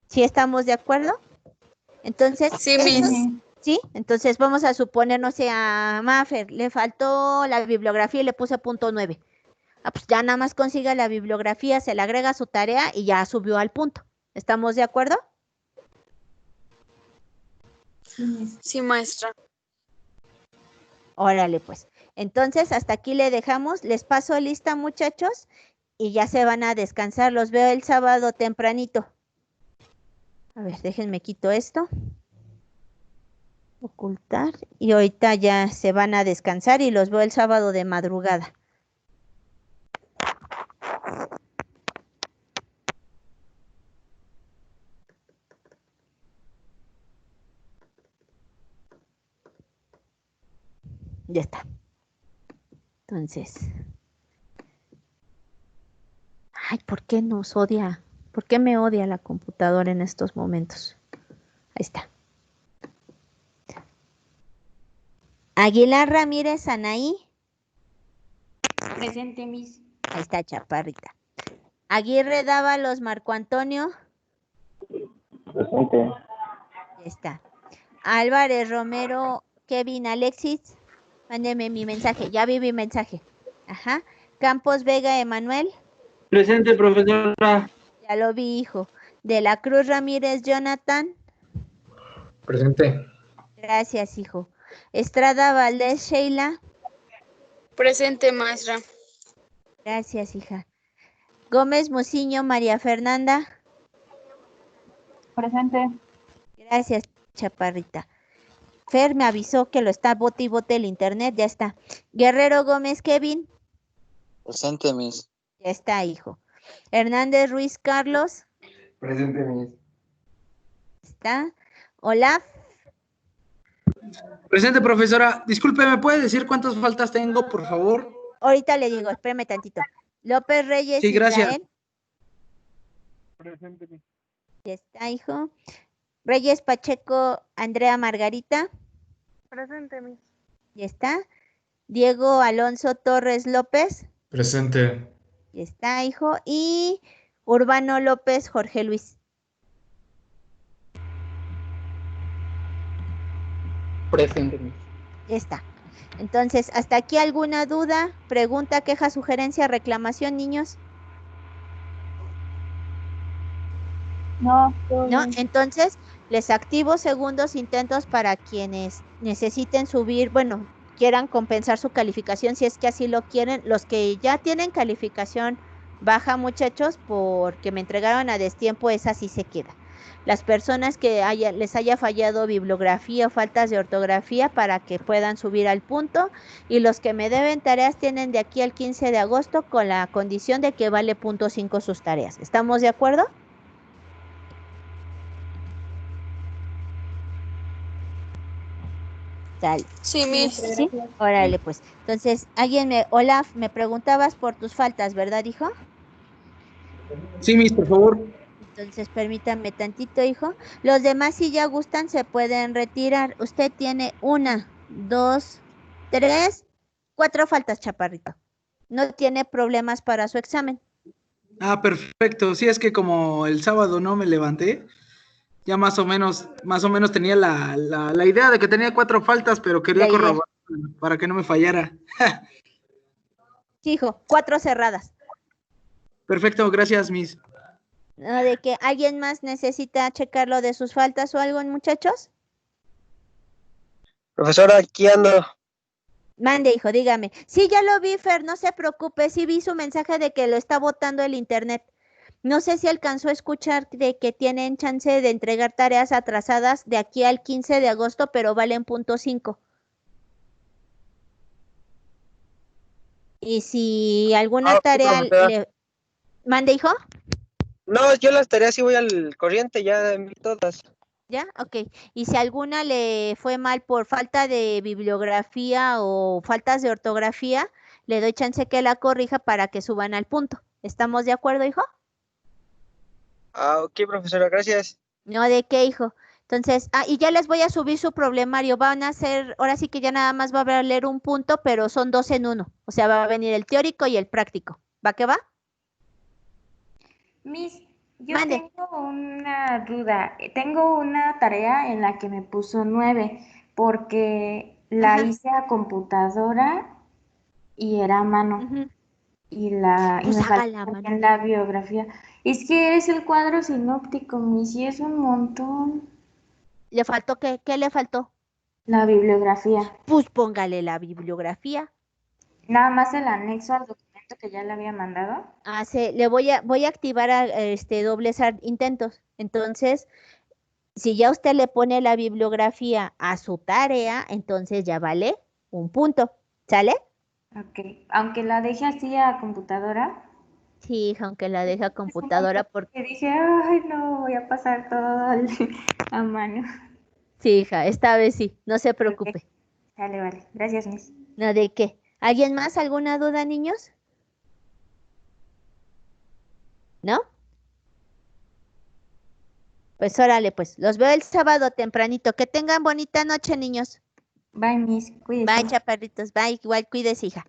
¿Sí estamos de acuerdo? Entonces, sí, entonces vamos a suponer, no sé, a Mafer le faltó la bibliografía y le puse punto 9. Pues ya nada más consiga la bibliografía, se le agrega su tarea y ya subió al punto. ¿Estamos de acuerdo? Sí, maestra. Órale, pues. Entonces, hasta aquí le dejamos. Les paso lista, muchachos, y ya se van a descansar. Los veo el sábado tempranito. A ver, déjenme quito esto. Ocultar. Y ahorita ya se van a descansar y los veo el sábado de madrugada. Ya está. Entonces, Ay, ¿por qué nos odia? ¿Por qué me odia la computadora en estos momentos? Ahí está. Aguilar Ramírez Anaí. Presente, Miss. Ahí está, chaparrita. Aguirre Dávalos Marco Antonio. Presente. Ahí está. Álvarez Romero Kevin Alexis. Mándeme mi mensaje. Ya vi mi mensaje. Ajá. Campos Vega Emanuel. Presente, profesora. Ya lo vi, hijo. De la Cruz Ramírez Jonathan. Presente. Gracias, hijo. Estrada Valdés Sheila. Presente, maestra. Gracias, hija. Gómez Muciño María Fernanda. Presente. Gracias, chaparrita. Fer me avisó que lo está bote y bote el internet, ya está. Guerrero Gómez Kevin. Presente, Miss. Ya está, hijo. Hernández Ruiz Carlos. Presente, Miss. Está. Olaf. Presente, profesora. Disculpe, ¿me puede decir cuántas faltas tengo, por favor? Ahorita le digo, espérame tantito. López Reyes Sí, gracias. Israel. Presente, Miss. Ya está, hijo. Reyes Pacheco Andrea Margarita. Presente, Miss. Ya está. Diego Alonso Torres López. Presente. Ya está, hijo. Y Urbano López Jorge Luis. Presente, Miss. Ya está. Entonces, ¿hasta aquí alguna duda, pregunta, queja, sugerencia, reclamación, niños? No, todo ¿No? bien. Entonces, les activo segundos intentos para quienes necesiten subir, bueno, quieran compensar su calificación, si es que así lo quieren. Los que ya tienen calificación baja, muchachos, porque me entregaron a destiempo, esa sí se queda. Las personas que les haya fallado bibliografía o faltas de ortografía para que puedan subir al punto, y los que me deben tareas tienen de aquí al 15 de agosto con la condición de que vale .5 sus tareas. ¿Estamos de acuerdo? Tal. Sí, Miss. ¿Sí? Órale, pues. Entonces, Olaf, me preguntabas por tus faltas, ¿verdad, hijo? Sí, Miss, por favor. Entonces, permítame tantito, hijo. Los demás, si ya gustan, se pueden retirar. Usted tiene 1, 2, 3, 4 faltas, chaparrito. No tiene problemas para su examen. Ah, perfecto. Sí, es que como el sábado no me levanté, ya más o menos tenía la idea de que tenía 4 faltas, pero quería La idea. corroborar para que no me fallara. Sí, hijo, 4 cerradas. Perfecto, gracias, Miss. ¿No? ¿De que alguien más necesita checar lo de sus faltas o algo, muchachos? Profesora, aquí ando. Mande, hijo, dígame. Sí, ya lo vi, Fer, no se preocupe. Sí vi su mensaje de que lo está botando el internet. No sé si alcanzó a escuchar de que tienen chance de entregar tareas atrasadas de aquí al 15 de agosto, pero valen .5. Y si alguna tarea le... ¿Mande, hijo? No, yo las tareas sí voy al corriente, ya envié todas. ¿Ya? Ok. Y si alguna le fue mal por falta de bibliografía o faltas de ortografía, le doy chance que la corrija para que suban al punto. ¿Estamos de acuerdo, hijo? Ah, ok, profesora, gracias. No, ¿de qué, hijo? Entonces, y ya les voy a subir su problemario. Van a hacer, ahora sí que ya nada más va a valer un punto, pero son 2 en 1. O sea, va a venir el teórico y el práctico. ¿Va que va? Miss, yo Mande. tengo una duda. Tengo una tarea en la que me puso 9 porque la Ajá. hice a computadora y era a mano. Ujú. Y Pues me faltó hágala, mano. también la biografía. Es que es el cuadro sinóptico, Miss, y es un montón. ¿Le faltó qué? ¿Qué le faltó? La bibliografía. Pues póngale la bibliografía. Nada más el anexo al documento que ya le había mandado. Le voy a activar dobles intentos. Entonces, si ya usted le pone la bibliografía a su tarea, entonces ya vale un punto. ¿Sale? Ok, aunque la deje así a computadora. Sí, hija, aunque la deje a Es un computadora montón, porque... porque dije, ay, no, voy a pasar todo a mano. Sí, hija, esta vez sí, no se preocupe. Ok, vale, gracias, Miss. No, ¿de qué? ¿Alguien más? ¿Alguna duda, niños? ¿no? Pues órale, pues, los veo el sábado tempranito. Que tengan bonita noche, niños. Bye, Miss. Cuídense. Bye, chaparritos. Bye, igual cuídese, hija.